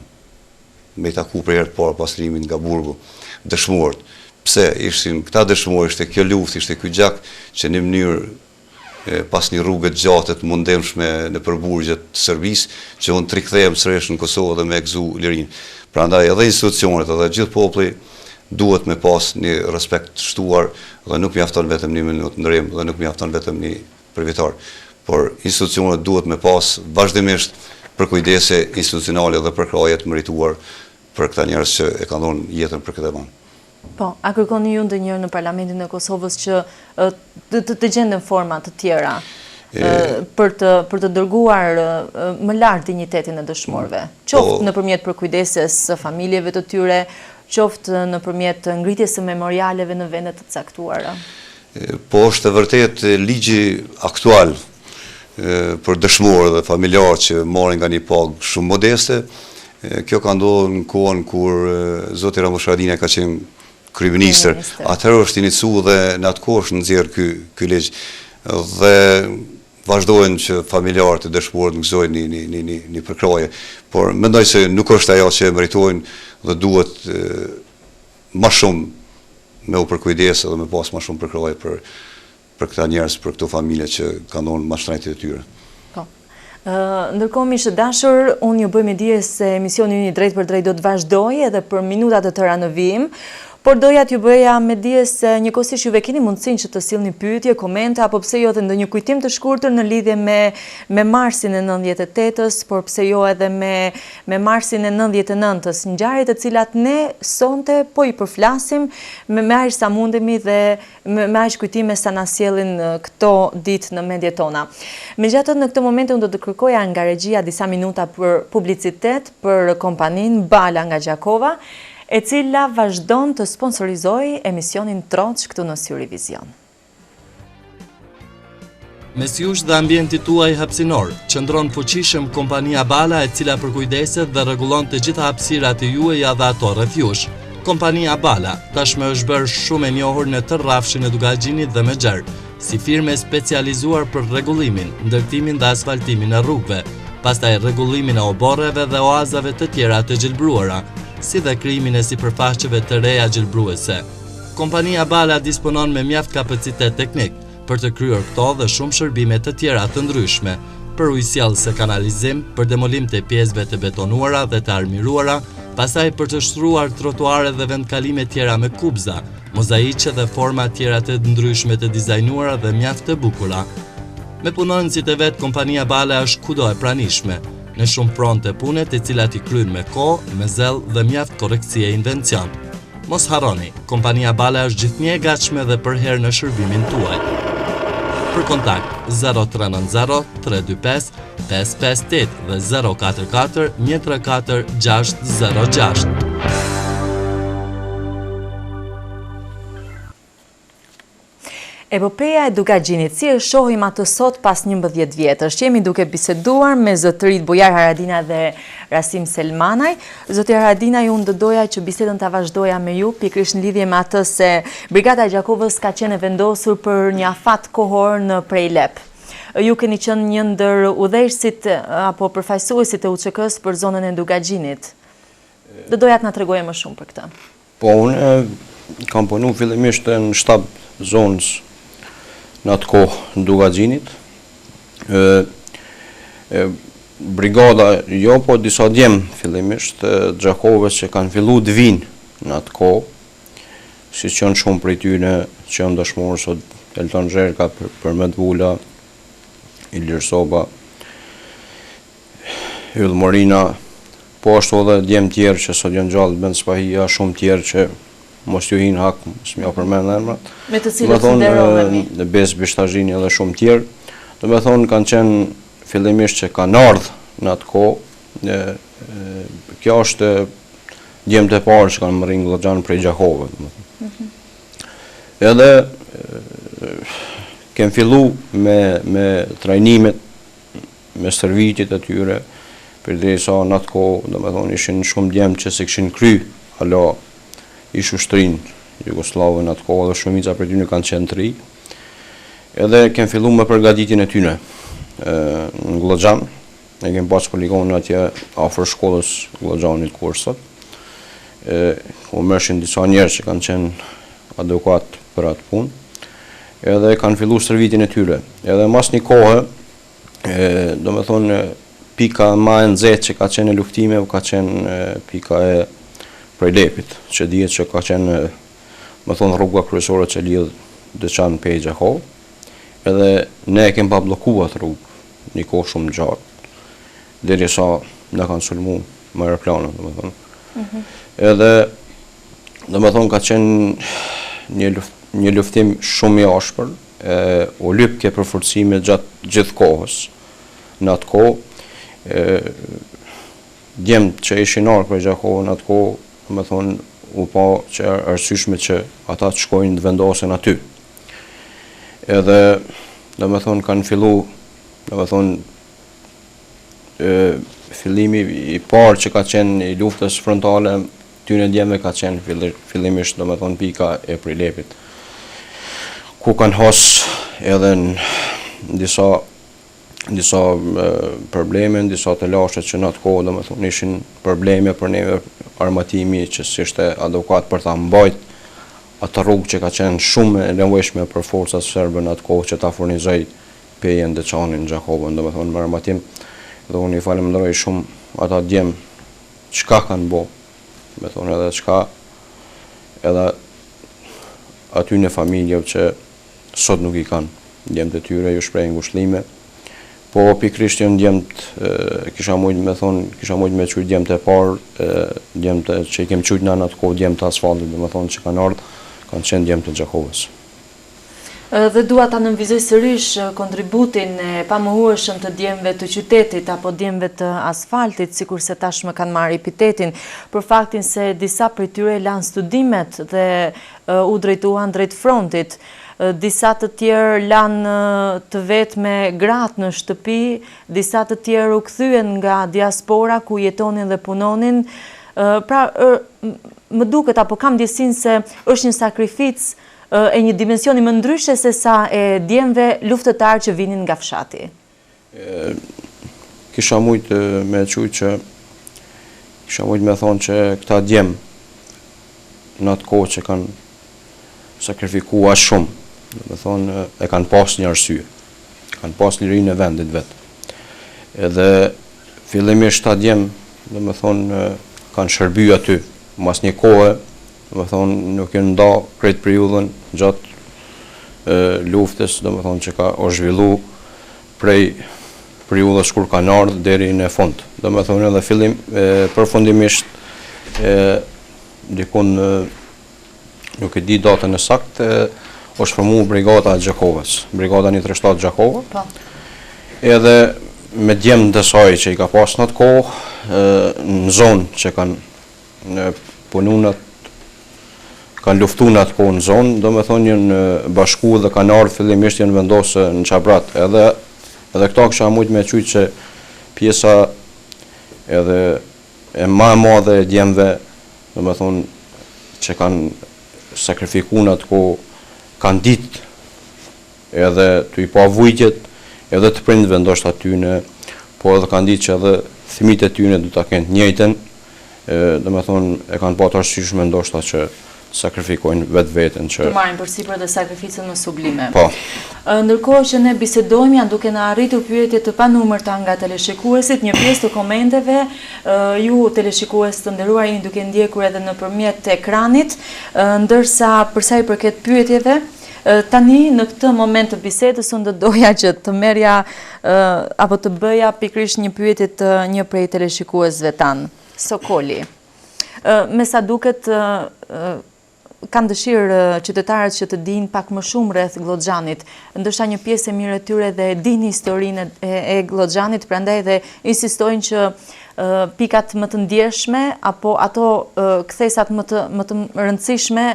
me i taku për herë të parë pas lirimit nga Burgu, dëshmorët. Pse ishin këta dëshmorë, ishte kjo luftë, ishte ky gjak që në mënyrë pas një rrugë të gjatë të mundemshme në përburgjet të Serbisë, që unë të rikthehem sërish në Kosovë dhe me gëzu lirinë. Prandaj edhe institucionet edhe gjithë populli duhet me pas një respekt të shtuar dhe nuk mjafton vetëm një minutë ndërim dhe nuk mjafton vetëm një përvjetar, por institucionet duhet me pas vazhdimisht për kujdese institucionale dhe për kraje të merituar për këta njerëz që e kanë dhënë jetën për këtë vend.
Po, a kërkoni ju ndonjëherë në Parlamentin e Kosovës që të gjenden forma të tjera për të dërguar më lart dinjitetin e dëshmorëve, qoftë nëpërmjet përkujdeses së familjeve të tyre, qoftë nëpërmjet ngritjes së memorialeve në vende të caktuara?
Po, është e vërtet ligji aktual për dëshmorë dhe familjarë që marrin nga një pagë shumë modeste. Kjo ka ndodhur në kohën kur zoti Ramush Haradinaj ka qenë kryeministër. Atëherë është inicuar dhe në atë kohë është nxjerr ky ligj dhe vazhdojnë që familjarët e dëshmorët të gëzojnë një përkraje, por mendoj se nuk është ajo që meritojnë dhe duhet më shumë me u përkujdesë dhe me pas më shumë përkraje për këta njerëz, për këto familje që kanë dhënë mashtrenjtë e tyre.
Ndërkohë miqtë dashur, unë ju bëj me dije se emisioni ynë i drejt për drejt do të vazhdojë edhe për minuta të tëra në vijim. Por doja t'ju bëja me dije se njëkohësisht juve keni mundësinë që të sillni pyetje, komente apo pse jo edhe ndonjë kujtim të shkurtër në lidhje me marsin e 98-ës, por pse jo edhe me marsin e 99-ës, ngjarje të cilat ne sonte po i përflasim me aq sa mundemi dhe me aq kujtime sa na sjellin këto ditë në mendjet tona. Megjithatë në këtë moment unë do të kërkoja nga regjia disa minuta për publicitet për kompaninë Bala nga Gjakova. e cila vazhdon të sponsorizojë emisionin Troç këtu në Syrivizion.
Mes jush dhe ambientit tuaj hapësinor, qëndron fuqishëm kompania Bala e cila përkujdeset dhe rregullon të gjitha hapësirat e juaja dhe ato rreth jush. Kompania Bala tashmë është bërë shumë e njohur në tërë rrafshin e Dugaxhinit dhe Mexher, si firme specializuar për rregullimin, ndërtimin dhe asfaltimin e rrugëve, pastaj rregullimin e oborreve dhe oazave të tjera të gjelbruara, si dhe krijimin e sipërfaqeve të reja gjelbruese. Kompania Bala disponon me mjaft kapacitet teknik për të kryer këto dhe shumë shërbime të tjera të ndryshme, për ujësjellse kanalizim, për demolim të pjesëve të betonuara dhe të armiruara, pastaj për të shtruar trotuare dhe vendkalime tjera me kubza, mozaiqe dhe forma tjera të ndryshme të dizajnuara dhe mjaft të bukura. Me punonësit e vet, kompania Bala është kudo e pranishme, në shumë fronte pune të cilat i kryen me kohë, me zell dhe mjaft korrektësi e invencion. Mos harroni, kompania Bala është gjithnjë e gatshme dhe përherë në shërbimin tuaj. Për kontakt 0390 325 558 dhe 044 134 606.
Epopeja e Dugaxhinit, si e shohim atë sot pas 11 vjetësh. Jemi duke biseduar me zotërit Bujar Haradina dhe Rasim Selmanaj. Zoti Haradina, ju doja që bisedën ta vazhdoja me ju, pikërisht në lidhje me atë se Brigada e Gjakovës ka qenë e vendosur për një afat kohor në Prejlep. Ju keni qenë një ndër udhëheqësit apo përfaqësuesit e UÇK-s për zonën e Dugaxhinit. Doja të na tregoje më shumë për këtë.
Po, unë kam punu fillimisht në shtab zonës në atë kohë në Dugaxhinit. Brigada, jo, po disa djemë fillimisht Gjakovës që kanë fillu të vinë në atë kohë, si që janë shumë prej tyre që janë dëshmorë, sot Elton Zherka, Përmet Vula, Ilir Soba, Yll Morina, po ashtu edhe djemë tjerë që sot janë gjallë Ben Spahia, shumë tjerë që mos ju hinë hak, mos m'ja përmend emrat.
Me të cilët nderohemi.
Bes Bishtazhini edhe shumë tjerë. Do me thonë kanë qenë fillimisht që kanë ardhur në atë kohë. Kjo është djemët e parë që kanë marrë Glloxhan prej Gjakovës. Edhe kem fillu me trajnimet, me stërvitjet e tyre, përderisa në atë kohë, do me thonë, ishin shumë djemët që se kishin kry alo ish ushtrin Jugoslavën atë kohë dhe shumica për tyne kanë qenë të ri. Edhe kem fillu me përgatitjen e tyne në Glloxhan. Ne kem pas poligonin atje afër shkollës Glloxhanit kur sot. U mërshin disa njerëz që kanë qenë adekuat për atë punë. Edhe kanë fillu stërvitjen e tyre. Edhe mas një kohë, do me thonë, pika ma e nxehtë që ka qenë e luftimeve ka qenë pika e Prejlepit, që dihet që ka qenë, më thonë, rruga kryesore që lidh Deçan pe Gjakovë, edhe ne kem pa bllokuar atë rrugë një kohë shumë gjatë, derisa na kanë sulmu me aeroplanën, domethënë. Edhe domethënë ka qenë një luftim shumë i ashpër, u lyp ke përforcime gjatë gjithë kohës. Në atë kohë, djemët që ishin ardhur për Gjakovën në atë kohë, me thonë, u pa që arsyeshme që ata të shkojnë të vendosen aty. Edhe, do me thonë, kanë fillu, do me thonë, fillimi i parë që ka qenë i luftës frontale, tyne djemëve ka qenë fillimisht, do me thonë, pika e Prejlepit, ku kanë hasë edhe në disa probleme, disa të lashet që në atë kohë, do me thonë, ishin probleme për neve armatimi që s'ishte adekuat për ta mbajt atë rrugë që ka qenë shumë e nevojshme për forcat serbe në atë kohë që ta furnizoj pejen Deçanin, Gjakovën, do me thonë, me armatim. Dhe unë i falemnderoj shumë ata djemë çka kanë bo, me thonë edhe çka edhe aty në familjeve që sot nuk i kanë djemët e tyre, ju shprehin ngushëllime. Po pikrisht janë djemët, kisha mujtë me qujtë djemët e parë, djemët që i kem qujtë në atë kohë, djemët e asfaltit, dhe me thonë që kanë ardhë, kanë qenë djemët e Gjakovës.
Dhe dua ta nënvizoj sërish kontributin e pamohueshëm të djemve të qytetit apo djemve të asfaltit, sikur se tashmë kanë marrë epitetin, për faktin se disa prej tyre lanë studimet dhe u drejtuan drejt frontit. Disa të tjerë lanë të vetë me gratë në shtëpi, disa të tjerë u kthyen nga diaspora ku jetonin dhe punonin. Pra, më duket apo kam ndjesin se është një sakrificë e një dimensioni më ndryshe se sa e djemve luftëtar që vinin nga fshati.
Kisha mujtë me qujtë që kisha mujtë me thonë që këta djem në atë kohë që kanë sakrifikua shumë, me thonë e kanë pas një arsye, kanë pas lirinë e vendit vetë. Edhe fillimisht këta djem, dhe me thonë, kanë shërby aty, mas një kohë, dhe me thonë, nuk e nda krejt periudhën gjatë luftës, dhe me thonë që ka o zhvillu prej periudhës kur kanë ardhë deri në fund. Dhe me thonë edhe fillim, përfundimisht, dikun nuk e di datën e saktë, është formu brigada e Gjakovës, brigada 137 Gjakova, edhe me djemë dësaj që i ka pas në atë kohë, në zonë që kanë pununat, kanë luftu në atë kohë në zonë, do me thonë një bashku dhe kanë ardhë fillimisht janë vendosë në Qabrat. Edhe këta kësha mujtë me qujtë që pjesa edhe e ma e madhe e djemve, do me thonë që kanë sakrifiku në atë kohë, kanë ditë edhe të i pa vujtjet, edhe të prindve ndoshta tyne, po edhe kanë ditë që edhe thimit e tyne du të kenë njëjten, dhe me thonë e kanë patë arsyeshme ndoshta që sakrifikojnë vetë vetën që...
Të marrin përsipër dhe sakrificën më sublime.
Po.
Ndërkohë që ne bisedojmë, janë duke na arritur pyetje të panumërta nga teleshikuesit, një pjesë të komenteve, ju teleshikues të nderuar jeni duke ndjekur edhe nëpërmjet ekranit, ndërsa përsa i përket pyetjeve, tani në këtë moment të bisedës unë do doja që të merja apo të bëja pikrisht një pyetje të një prej teleshikuesve tanë, Sokoli. Me sa duket kanë dëshirë qytetarët që të dinë pak më shumë rreth Glloxhanit, ndërsa një pjesë e mirë e tyre dhe dinë historinë e Glloxhanit, prandaj dhe insistojnë që pikat më të ndjeshme apo ato kthesat më të rëndësishme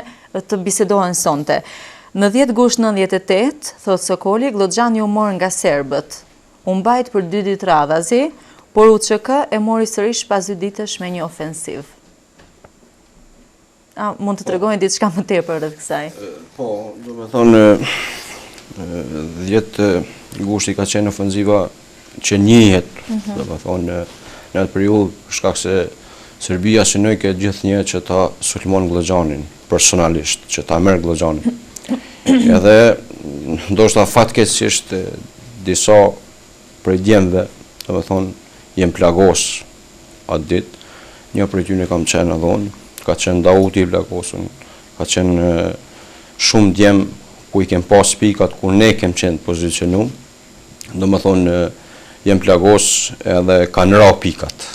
të bisedohen sonte. Në 10 gusht 98, thot Sokoli, Glloxhani u mor nga serbët. U mbajt për 2 ditë radhazi, por UÇK e mori sërish pas 2 ditësh me një ofensiv. Mund të tregojnë diçka më tepër rreth kësaj?
Po, do me thonë, 10 gushti ka qenë ofenziva që njihet, do me thonë, në atë periudhë, shkak se Serbia synoi ke gjithë një që ta sulmon Glloxhanin, personalisht, që ta merr Glloxhanin. Edhe, ndoshta fatkeqësisht disa prej djemve, do me thonë, jem plagos atë ditë, një prej tyre kam qenë adhonë, ka qenë Dauti i plagosën, ka qenë shumë djem ku i kem pas pikat, ku ne kem qenë pozicionum, do me thonë jem plagos edhe kanë ra pikat.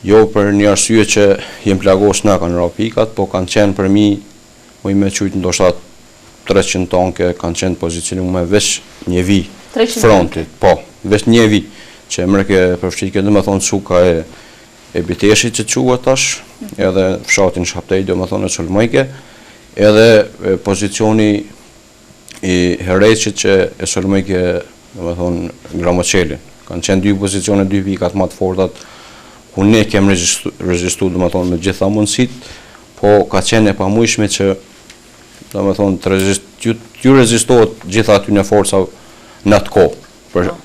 Jo për një arsye që jem plagos na kanë ra pikat, po kanë qenë për mi, mu i me qujtë ndoshta 300 tanke, kanë qenë pozicionum me vesh një vi frontit, po, vesh një vi, që mërke përfshike, do me thonë suka e Biteshit që quhet tash, edhe fshatin Shaptej, do me thonë e Sulmojke, edhe pozicioni i Hereqit që e Sulmojke, do me thonë Gramoqelin. Kanë qenë 2 pozicione, 2 pikat më të fortat, ku ne kem rezistu, do me thonë, me gjitha mundësit, po ka qenë e pamujshme që, do me thonë, t'ju rezistohet gjitha aty në forca në atë kohë,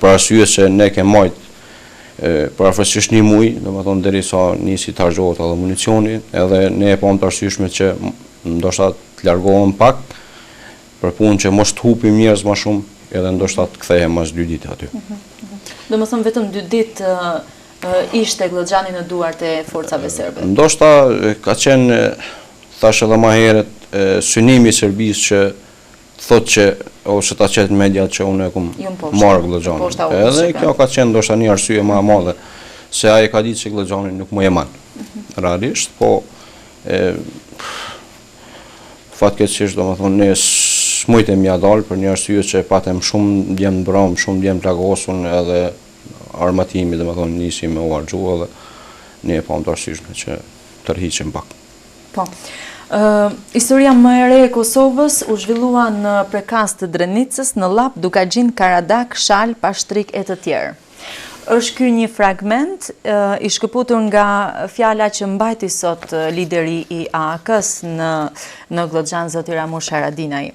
për arsye që ne kem majtë për afërsisht një muj, do me thonë deri sa nisi të harxhohet edhe municioni, edhe ne e pam të arsyeshme që ndoshta të largohem pak, për punë që mos të hupim njerëz më shumë, edhe ndoshta të kthehem mas 2 ditë aty.
Do me thonë vetëm 2 ditë ishte Glloxhani në duart e forcave serbe.
Ndoshta ka qenë, thash edhe më herët, synimi i Serbisë që thot që ose ta qetë mediat që unë e kum marrë Glloxhanin. Edhe kjo ka qenë ndoshta një arsye më e madhe se ai ka ditë se Glloxhani nuk më e man. Realisht, po fatkeqësisht domethënë ne s'mujtë mja dalë për një arsye që patëm shumë djemë bram, shumë djemë plagosun edhe armatimi, dhe me thonë nisi me u argju edhe ne e pamë të arsyshme që tërhiqim pak.
Po. Historia më e re e Kosovës u zhvillua në prekas të Drenicës, në Lap, Dukagjin, Karadak, Shal, Pashtrik e të tjerë. Është ky një fragment i shkëputur nga fjala që mbajti sot lideri i AK-s në Glogxhan, zoti Ramush Haradinaj.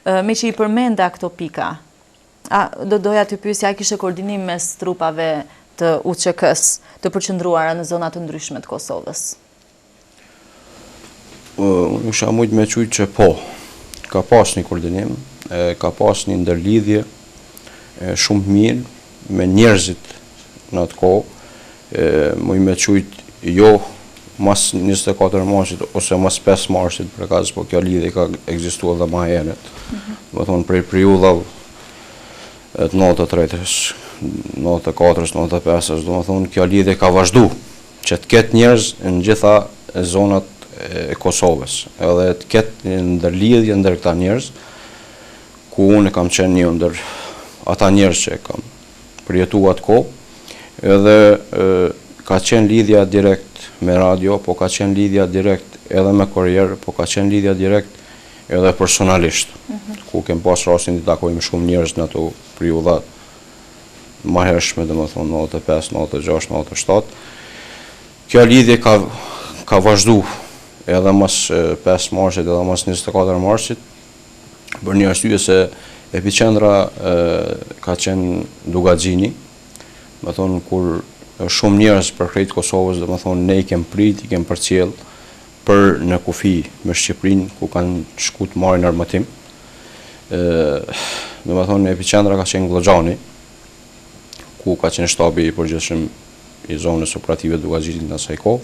Me që i përmenda këto pika, do doja të pyesja, a kishte koordinim mes trupave të UÇK-s të përqendruara në zona të ndryshme të Kosovës?
Unë isha mujtë me qujtë që po, ka pas një koordinim, ka pas një ndërlidhje shumë mirë me njerëzit në atë kohë, mujtë me qujtë jo mas 24 marsit ose mas 5 marsit për kazë, po kjo lidhje ka egzistuar dhe ma herët. Më thonë prej periudhav të 93-ës, 94-ës, 95-ës, do më thonë kjo lidhje ka vazhdu, që të ketë njerëz në gjitha zonat e Kosovës, edhe të ketë një ndërlidhje ndër këta njerëz, ku unë kam qenë një ndër ata njerëz që kam përjetu atë kohë, edhe ka qenë lidhja direkt me radio, po ka qenë lidhja direkt edhe me kurrier, po ka qenë lidhja direkt edhe personalisht, ku kem pas rastin të takojmë shumë njerëz në ato periudhat më hershme, dhe më thonë 95, 96, 97. Kjo lidhje ka vazhdu edhe mas 5 marsit edhe mas 24 marsit, për një arsye se epiqendra ka qenë Dugaxhini, më thonë kur shumë njerëz për krejt Kosovës, dhe më thonë ne i kem prit, i kem përcjell për në kufi me Shqipërinë, ku kanë shku të marrin armatim. Dhe më thonë epiqendra ka qenë Glogxhani, ku ka qenë shtabi i përgjithshëm i zonës operative Dugaxhinit në asaj kohë.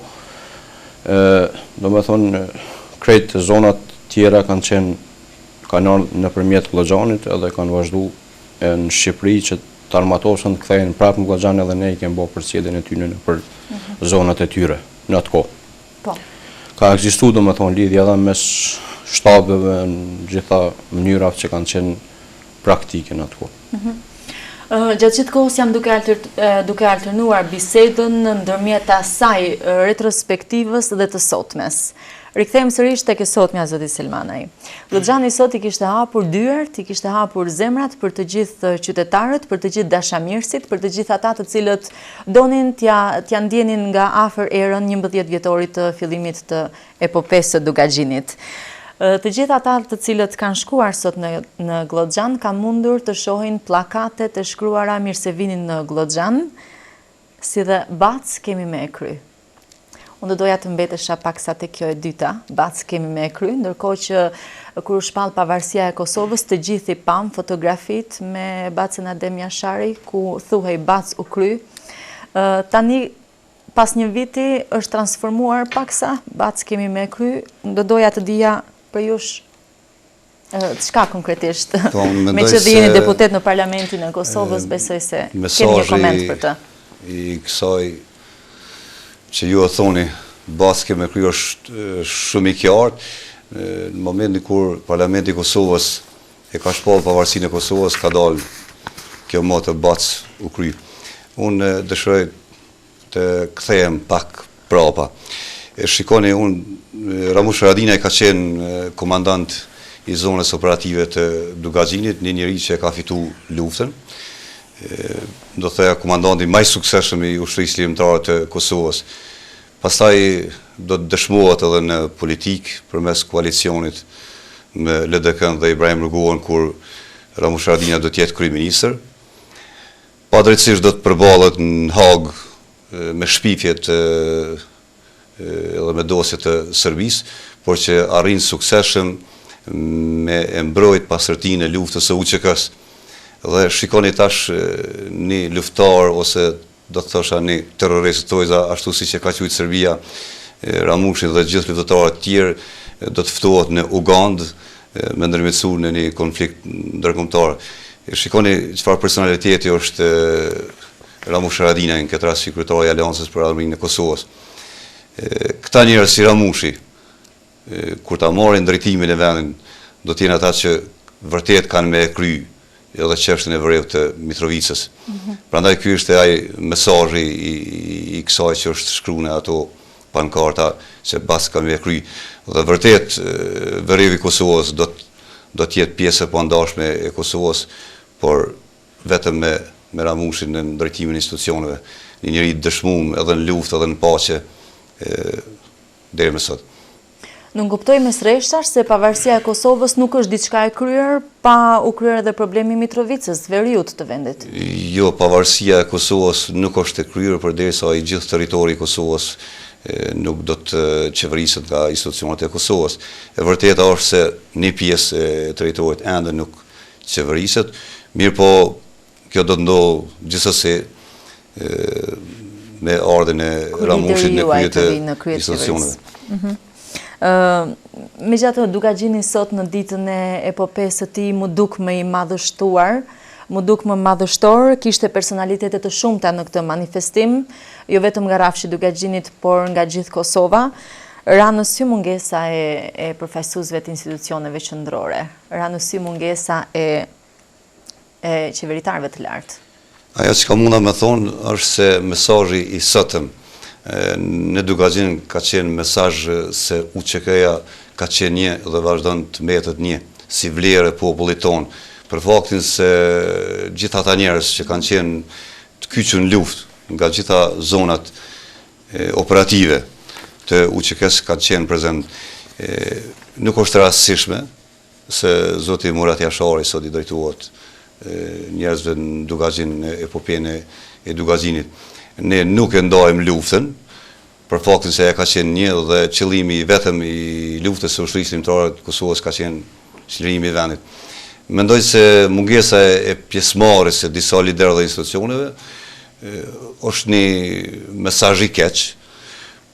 Do me thonë, krejt zonat tjera kanë ardhur nëpërmjet Glogxhanit edhe kanë vazhdu në Shqipëri që të armatosën të kthehen prapë në Glogxhan, edhe ne i kemi bërë përcjelljen e tyre nëpër zonat e tyre në atë kohë.
Po.
Ka ekzistuar do me thonë lidhje edhe mes shtabeve në gjitha mënyrat që kanë qenë praktike në atë kohë.
Gjatë gjithë kohës jam duke alternuar bisedën ndërmjet asaj retrospektivës dhe të sotmes. Rikthejmë sërish tek e sotmja, zoti Selmanaj. Glogxhani sot i kishte hapur dyert, i kishte hapur zemrat për të gjithë qytetarët, për të gjithë dashamirësit, për të gjithë ata të cilët donin t'ja ndjenin nga afër erën 11 vjetorit të fillimit të epopesë së Dugaxhinit. Të gjithë ata të cilët kanë shkuar sot në Glogxhan kanë mundur të shohin pllakate të shkruara mirë se vini në Glogxhan, si dhe bac kemi me e kry. Unë doja të mbetesha paksa te kjo e dyta, bac kemi me e kry, ndërkohë që kur u shpall pavarësia e Kosovës, të gjithë i pam fotografit me bacën Adem Jashari, ku thuhej bac u kry. Tani pas një viti është transformuar paksa, bac kemi me e kry, do doja të dija për jush çka konkretisht, me që dhe jeni deputet në parlamentin e Kosovës, besoj se kemi një koment për të.
I kësaj që ju e thoni, baske me kry është shumë i qartë, në momentin kur parlamenti i Kosovës e ka shpall pavarësinë e Kosovës, ka dalë kjo motë bac u kry. Unë dëshiroj të kthehem pak prapa. Shikoni, Ramush Haradinaj ka qenë komandant i zonës operative të Dugaxhinit, një njeri që ka fitu luftën, do thëja komandanti më i suksesshëm i ushtrisë ligjëmtare të Kosovës. Pastaj do të dëshmohet edhe në politikë përmes koalicionit me LDK-n dhe Ibrahim Ruguen, kur Ramush Haradinaj do të jetë kryeministër. Padrejtisht do të përballet në Hagë me shpifjet edhe me dosjet të Serbisë, por që arrin suksesshëm me e mbrojt pasërtinë e luftës së UÇK-s. Dhe shikoni tash një luftar ose do të thosha një terrorist tojza, ashtu siç e ka quajtur Serbia, Ramushin dhe gjithë luftëtarët e tjerë do të ftohet në Ugandë me ndërmjetësu në një konflikt ndërkombëtar. Shikoni çfarë personaliteti është Ramush Haradinaj, në këtë rast kryetari i Aleancës për Armiqin e Kosovës. Këta njerëz si Ramushi, kur ta marrin drejtimin e vendit, do të jenë ata që vërtet kanë me kry edhe çështën e vërejt të Mitrovicës. Prandaj ky është ai mesazhi i kësaj që është shkruar në ato pankarta se bas kanë me kry. Dhe vërtet vërevi i Kosovës do të jetë pjesë e pandashme e Kosovës, por vetëm me Ramushin në drejtimin e institucioneve, një njeri dëshmuar edhe në luftë edhe në paqe deri më sot.
Nuk kuptoj mes rreshtash se pavarësia e Kosovës nuk është diçka e kryer pa u kryer edhe problemi i Mitrovicës, veriut të vendit.
Jo, pavarësia e Kosovës nuk është e kryer përderisa i gjithë territori i Kosovës nuk do të qeveriset nga institucionet e Kosovës. E vërteta është se një pjesë e territorit ende nuk qeveriset, mirë po kjo do të ndodhë gjithsesi me ardhin e Ramushit në krye të institucioneve.
Megjithatë, Dukagjini sot në ditën e epopesë së tij mu duk më i madhështuar, mu duk më madhështor, kishte personalitete të shumta në këtë manifestim, jo vetëm nga rafshi Dukagjinit, por nga gjithë Kosova. Ra në sy mungesa e përfaqësuesve të institucioneve qendrore, ra në sy mungesa e qeveritarëve të lartë.
Ajo që ka munda me thonë është se mesazhi i sotëm në Dukagjin ka qenë mesazh se UÇK-ja ka qenë një dhe vazhdon të mbetet një si vlerë e popullit tonë, për faktin se gjitha ata njerëz që kanë qenë të kyçur në luftë nga gjitha zonat operative të UÇK-s kanë qenë prezent. Nuk është rastësishme se zoti Murat Jashari sot i drejtohet njerëzve në Dukagjin, epopene e Dukagjinit. Ne nuk e ndajmë luftën, për faktin se e ka qenë një dhe qëllimi vetëm i luftës së ushtrisë kombëtare të Kosovës ka qenë çlirimi i vendit. Mendoj se mungesa e pjesëmarrjes së disa liderëve të institucioneve është një mesazh i keq,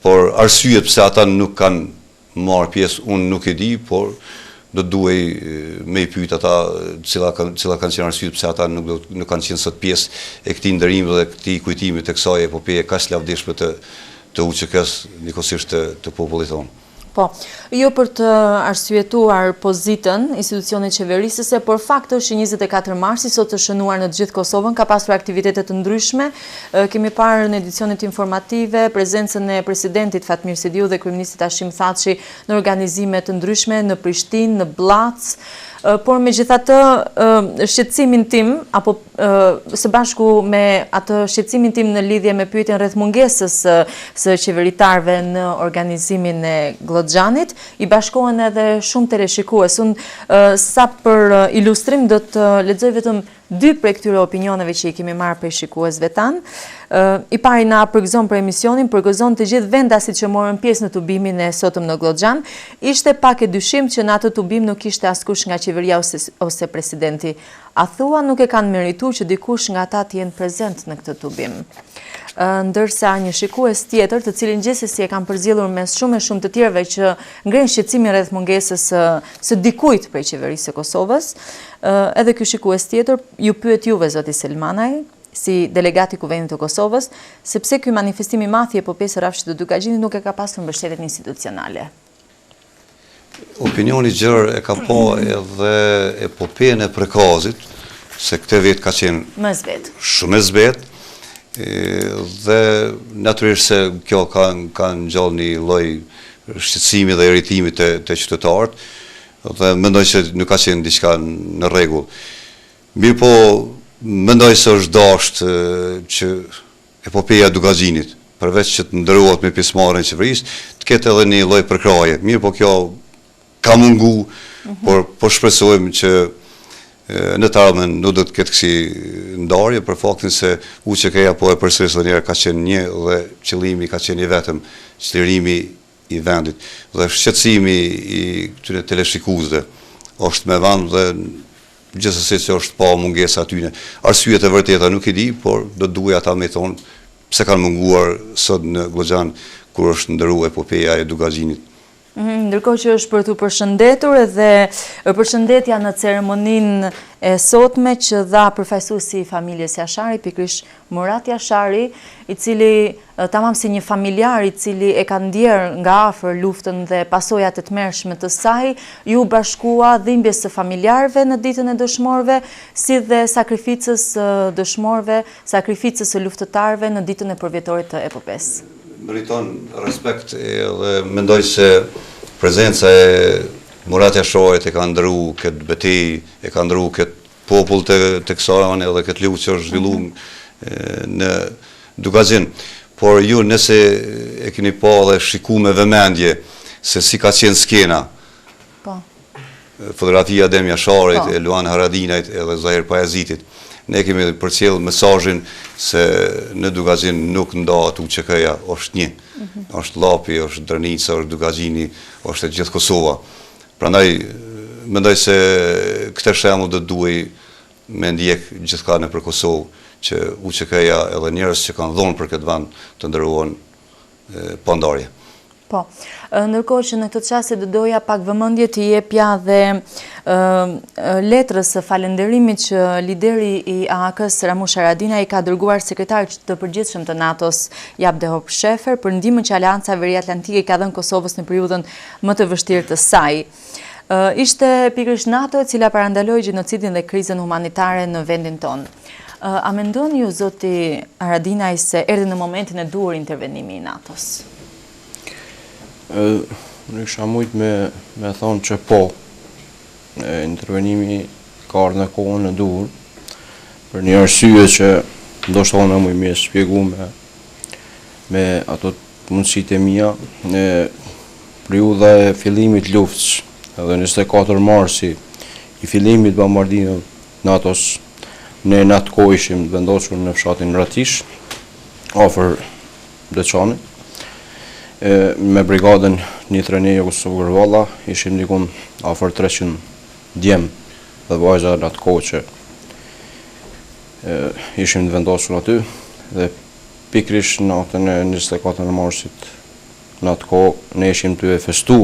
por arsyet pse ata nuk kanë marrë pjesë unë nuk e di, por do duhej me i pyet ata cila kanë qenë arsyet pse ata nuk kanë qenë sot pjesë e këtij ndërimi dhe këtij kujtimi të kësaj epopeje kaq lavdishme të UÇK-s njëkohësisht të popullit tonë.
Po, jo për të arsyetuar pozitën institucionit qeverisëse, por fakti është që 24 marsi sot të shënuar në të gjithë Kosovën ka pasur aktivitete të ndryshme. Kemi parë në edicionet informative prezencën e presidentit Fatmir Sidiu dhe kryeministit Hashim Thaçi në organizime të ndryshme në Prishtinë, në Blac. Por megjithatë shqetësimin tim apo së bashku me atë shqetësimin tim në lidhje me pyetjen rreth mungesës së qeveritarëve në organizimin e Glloxhanit i bashkohen edhe shumë teleshikues. Unë sa për ilustrim do të lexoj vetëm 2 prej këtyre opinioneve që i kemi marrë prej shikuesve tanë. I pari na përgëzon për emisionin, përgëzon të gjithë vendasit që morën pjesë në tubimin e sotëm në Glloxhan. Ishte pak e dyshim që në atë tubim nuk ishte askush nga qeveria ose presidenti. A thua nuk e kanë merituar që dikush nga ata të jenë prezent në këtë tubim. Ndërsa një shikues tjetër, të cilin gjithsesi e kanë përzgjedhur mes shumë të tjerëve që ngrenë shqetësimin rreth mungesës së dikujt prej qeverisë së Kosovës, edhe ky shikues tjetër ju pyet juve zoti Selmanaj, si delegati i Kuvendit të Kosovës, sepse ky manifestim i madh i epopesë rrafshit të Dukagjinit nuk e ka pasur mbështetjen institucionale.
Opinioni gjerë e ka pa edhe epopene e Prekazit, se këtë vit ka qenë shumë e zbet, dhe natyrisht se kjo ka ngjall një lloj shqetësimi dhe irritimi të qytetarët, dhe mendoj se nuk ka qenë diçka në rregull. Mirë po, mendoj se është dashur që epopeja e Dukagjinit, përveç që të ndërohet me pjesëmarrjen e qeverisë, të ketë edhe një lloj përkraje. Mirë po kjo ka mungu, por po shpresojmë që në të ardhmen nuk do të ketë kësi ndarje për faktin se UÇK-ja po e përsëris edhe një herë ka qenë një dhe qëllimi ka qenë i vetëm çlirimi i vendit dhe shqetësimi i këtyre teleshikuesve është me vend dhe gjithsesi që është pa mungesa aty. Arsyet e vërteta nuk i di, por do duhet ata me thonë pse kanë munguar sot në Glloxhan kur është ndëruar epopeja e Dukagjinit.
Ndërkohë që është për të përshëndetur edhe përshëndetja në ceremoninë e sotme që dha përfaqësuesi i familjes Jashari, pikërisht Murat Jashari, i cili tamam si një familjar i cili e ka ndjerë nga afër luftën dhe pasojat e tmerrshme të saj, ju bashkua dhimbjes së familjarëve në ditën e dëshmorëve, si dhe sakrificës së dëshmorëve, sakrificës së luftëtarëve në ditën e përvjetorit të epopesë.
Meriton respekt dhe mendoj se prezenca e Murat Jasharit e ka ndëru këtë betejë, e ka ndëru këtë popull të kësaj ane edhe këtë luftë që është zhvilluar në Dugazin. Por ju nëse e keni pa dhe shiku me vëmendje se si ka qenë skena, fotografia Adem Jasharit, e Luan Haradinajt edhe Zahir Pajazitit, ne kemi përcjell mesazhin se në Dugazin nuk ndahet UÇK-ja, është një. Është Llapi, është Drënica, është Dugazini, është e gjithë Kosova. Prandaj mendoj se këtë shembull do duhej me ndjek gjithka nëpër Kosovë që UÇK-ja edhe njerëz që kanë dhënë për këtë vend të ndërruan pa ndarje.
Po, ndërkohë që në këtë çast do doja pak vëmendje të jepja dhe letrës së falënderimit që lideri i AAK-s Ramush Haradinaj ka dërguar sekretarit të përgjithshëm të NATO-s Jabdehop Shefer për ndihmën që Aleanca Veriatlantike ka dhënë Kosovës në periudhën më të vështirë të saj. Ishte pikërisht NATO e cila parandaloi gjenocidin dhe krizën humanitare në vendin tonë. A mendon ju, zoti Haradinaj, se erdhi në momentin e duhur intervenimi i NATO-s?
Në isha mujt me thonë që po, intervenimi ka ardhur në kohën e duhur, për një arsye që ndoshta unë më mirë shpjegu me ato mundësitë e mia, në periudha e fillimit luftës, edhe 24 marsi i fillimit bombardimit NATO-s, ne në atë kohë ishim vendosur në fshatin Ratish, afër Deçanit, me brigadën 139 Kosovë Gërvalla, ishim dikun afër 300 djem dhe vajza në atë kohë që ishim vendosur aty, dhe pikrish natën e 24 marsit në atë kohë ne ishim të e festu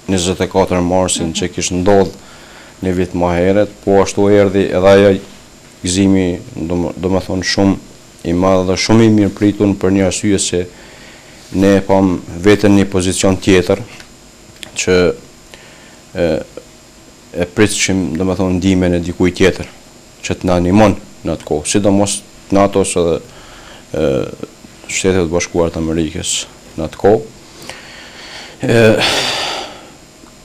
24 marsin që kishë ndodhë një vit më heret, po ashtu erdhi edhe ajo gëzimi, do me thonë shumë i madh dhe shumë i mirë pritun për një arsye se ne pam vetën një pozicion tjetër që e pritshim, do me thonë, ndihmën e dikujt tjetër që të na ndihmon në atë kohë, sidomos NATO-s edhe Shtetet Bashkuara të Amerikës në atë kohë.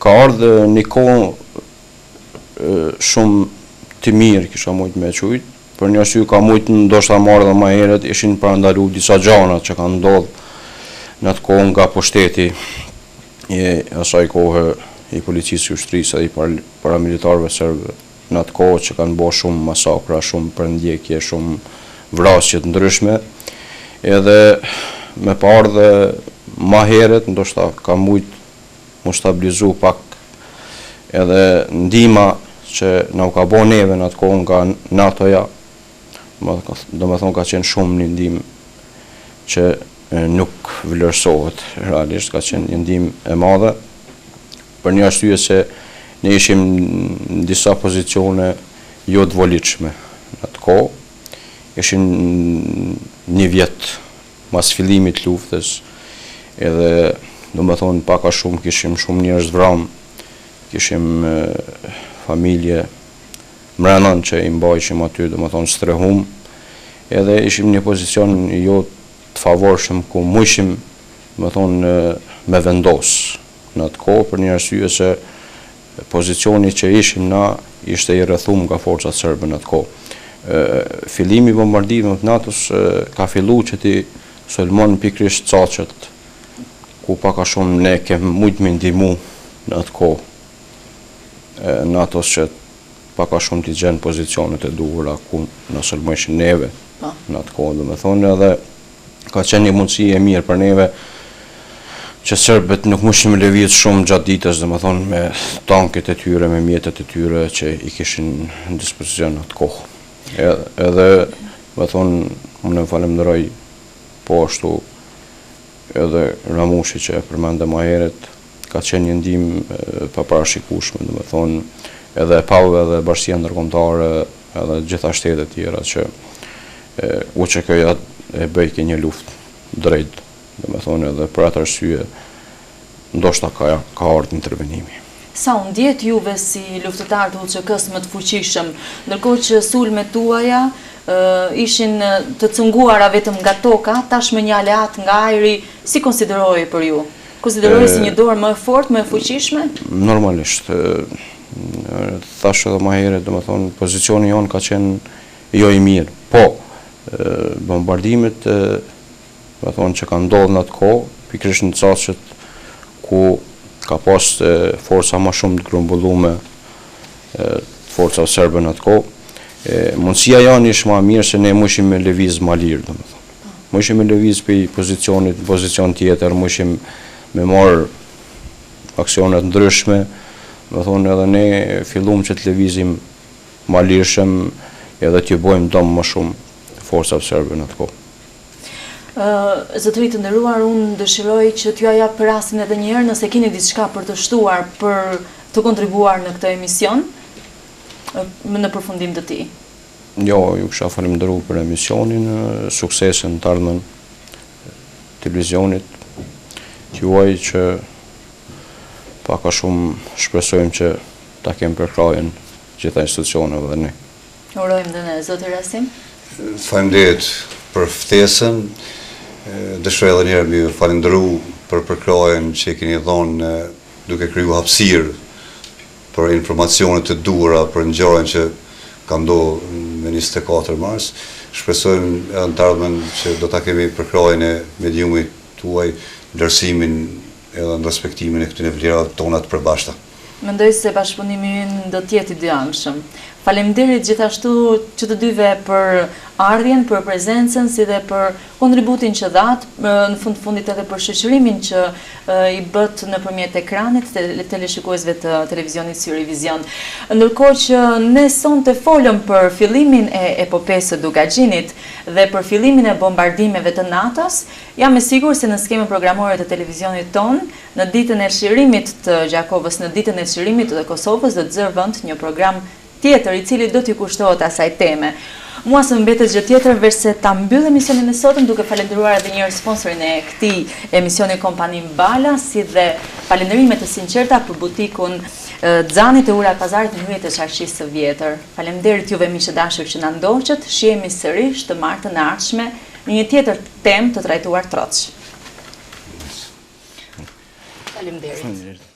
Ka ardhur një kohë shumë të mirë, kisha mujt me qujt, për një arsye ka mujt ndoshta marrë dhe më herët, ishin parandalu disa gjëra që kanë ndodhur në atë kohë nga pushteti i asaj kohë i policisë së ushtrisë dhe i paramilitarëve serbë në atë kohë që kanë bërë shumë masakra, shumë përndjekje, shumë vrasje të ndryshme, edhe me parë dhe më herët ndoshta ka mujt mu stabilizu pak edhe ndihma që na u ka bërë neve në atë kohë nga NATO-ja, do me thonë ka qenë shumë një ndihmë që nuk vlerësohet realisht, ka qenë një ndihmë e madhe, për një arsye se ne ishim në disa pozicione jo të volitshme në atë kohë, ishim një vjet mas fillimit luftës, edhe do me thonë paka shumë kishim shumë njerëz vramë, kishim familje mrenan që i mbajshim aty, do me thonë strehum, edhe ishim një pozicion jo të favorshëm ku mujshim, do me thonë, me vendos në atë kohë, për një arsye se pozicioni që ishim na ishte i rrethum nga forcat serbe në atë kohë. Fillimi i bombardimit të NATO-s ka filluar që ti sulmon pikërisht Çaçet, ku paka shumë ne kemi mujt me ndihmu në atë kohë NATO-s që paka shumë t'i gjenë pozicionet e duhura ku në sulmojshin neve në atë kohë, do me thonë, edhe ka qenë një mundësi e mirë për neve që serbët nuk mushim lëvizë shumë gjatë ditës, dhe me thonë, me tanket e tyre, me mjetet e tyre që i kishin në dispozicion në atë kohë. Edhe, me thonë, unë e falemnderoj po ashtu edhe Ramushi që përmende më herët, ka qenë një ndihmë paparashikueshme, domethënë edhe e PAU edhe Bashkia Ndërkombëtare edhe gjitha shtetet tjera që UÇK-ja e bëi një luftë drejt, domethënë edhe për atë arsye ndoshta ka ardhur intervenimi.
Sa u ndjet juve si luftëtar të UÇK-s më të fuqishëm, ndërkohë që sulmet tuaja ishin të cunguara vetëm nga toka, tashmë një aleat nga ajri, si konsideroi për ju? Konsideroi si një dorë më e fortë, më e fuqishme?
Normalisht. Thash edhe më herët, domethënë pozicioni jon ka qenë jo i mirë. Po, bombardimet domethënë që kanë ndodhur në atë kohë, pikërisht në çastet ku ka pas forca më shumë të grumbullume, forca serbe në atë kohë, mundësia janë ishë ma mirë se ne mushim me lëviz ma lirë, domethënë. Mushim me lëviz për pozicion tjetër, mushim me marë aksionet ndryshme, domethënë edhe ne fillum që të lëvizim ma lirëshëm edhe t'ju bojmë domë më shumë forca serbe në atë kohë.
Zotëri të nderuar, unë dëshiroj që t'ju jap rastin edhe një herë nëse keni diçka për të shtuar për të kontribuar në këtë emision në përfundim të tij.
Jo, ju kisha falendëruar për emisionin, suksesin të ardhmen televizionit. Juaj që pak a shumë shpresojmë që ta kemë përkrajen gjitha institucioneve dhe ne.
Urojmë dhe ne, zoti Rasim.
Faleminderit për ftesën. Dëshiroj edhe një herë më falendëru për përkrajen që keni dhënë duke kriju hapësirë për informacionet të duhura për ngjarjen që ka ndodhur me 24 mars. Shpresojmë edhe në të ardhmen që do ta kemi përkrajen e mediumit tuaj, vlerësimin edhe në respektimin e këtyre vlerave tona të përbashkëta.
Mendoj se bashkëpunimi ynë do të jetë i dyamshëm. Faleminderit gjithashtu që të dyve për ardhjen, për prezencën, si dhe për kontributin që dhat, në fundit edhe për shoqërimin që i bët nëpërmjet ekranit të teleshikuesve të televizionit Syrivizion. Ndërkohë që ne sonte folëm për fillimin e epopesë së Dugaxhinit dhe për fillimin e bombardimeve të NATO-s, jam e sigurt se në skemën programore të televizionit ton, në ditën e çlirimit të Gjakovës, në ditën e çlirimit të Kosovës do të zër vend një program tjetër i cili do t'i kushtohet asaj teme. Mua së mbetet gjë tjetër veç se ta mbyll emisionin e sotëm duke falendëruar edhe një herë sponsorin e këtij emisioni Kompani Bala, si dhe falëndërime të sinqerta për butikun Xhanit e Ura Pazarit në hyrje të Çarqisë së Vjetër. Faleminderit juve miq të dashur që na ndoqët. Shihemi sërish të martën e ardhshme në një tjetër temë të trajtuar troç. Faleminderit.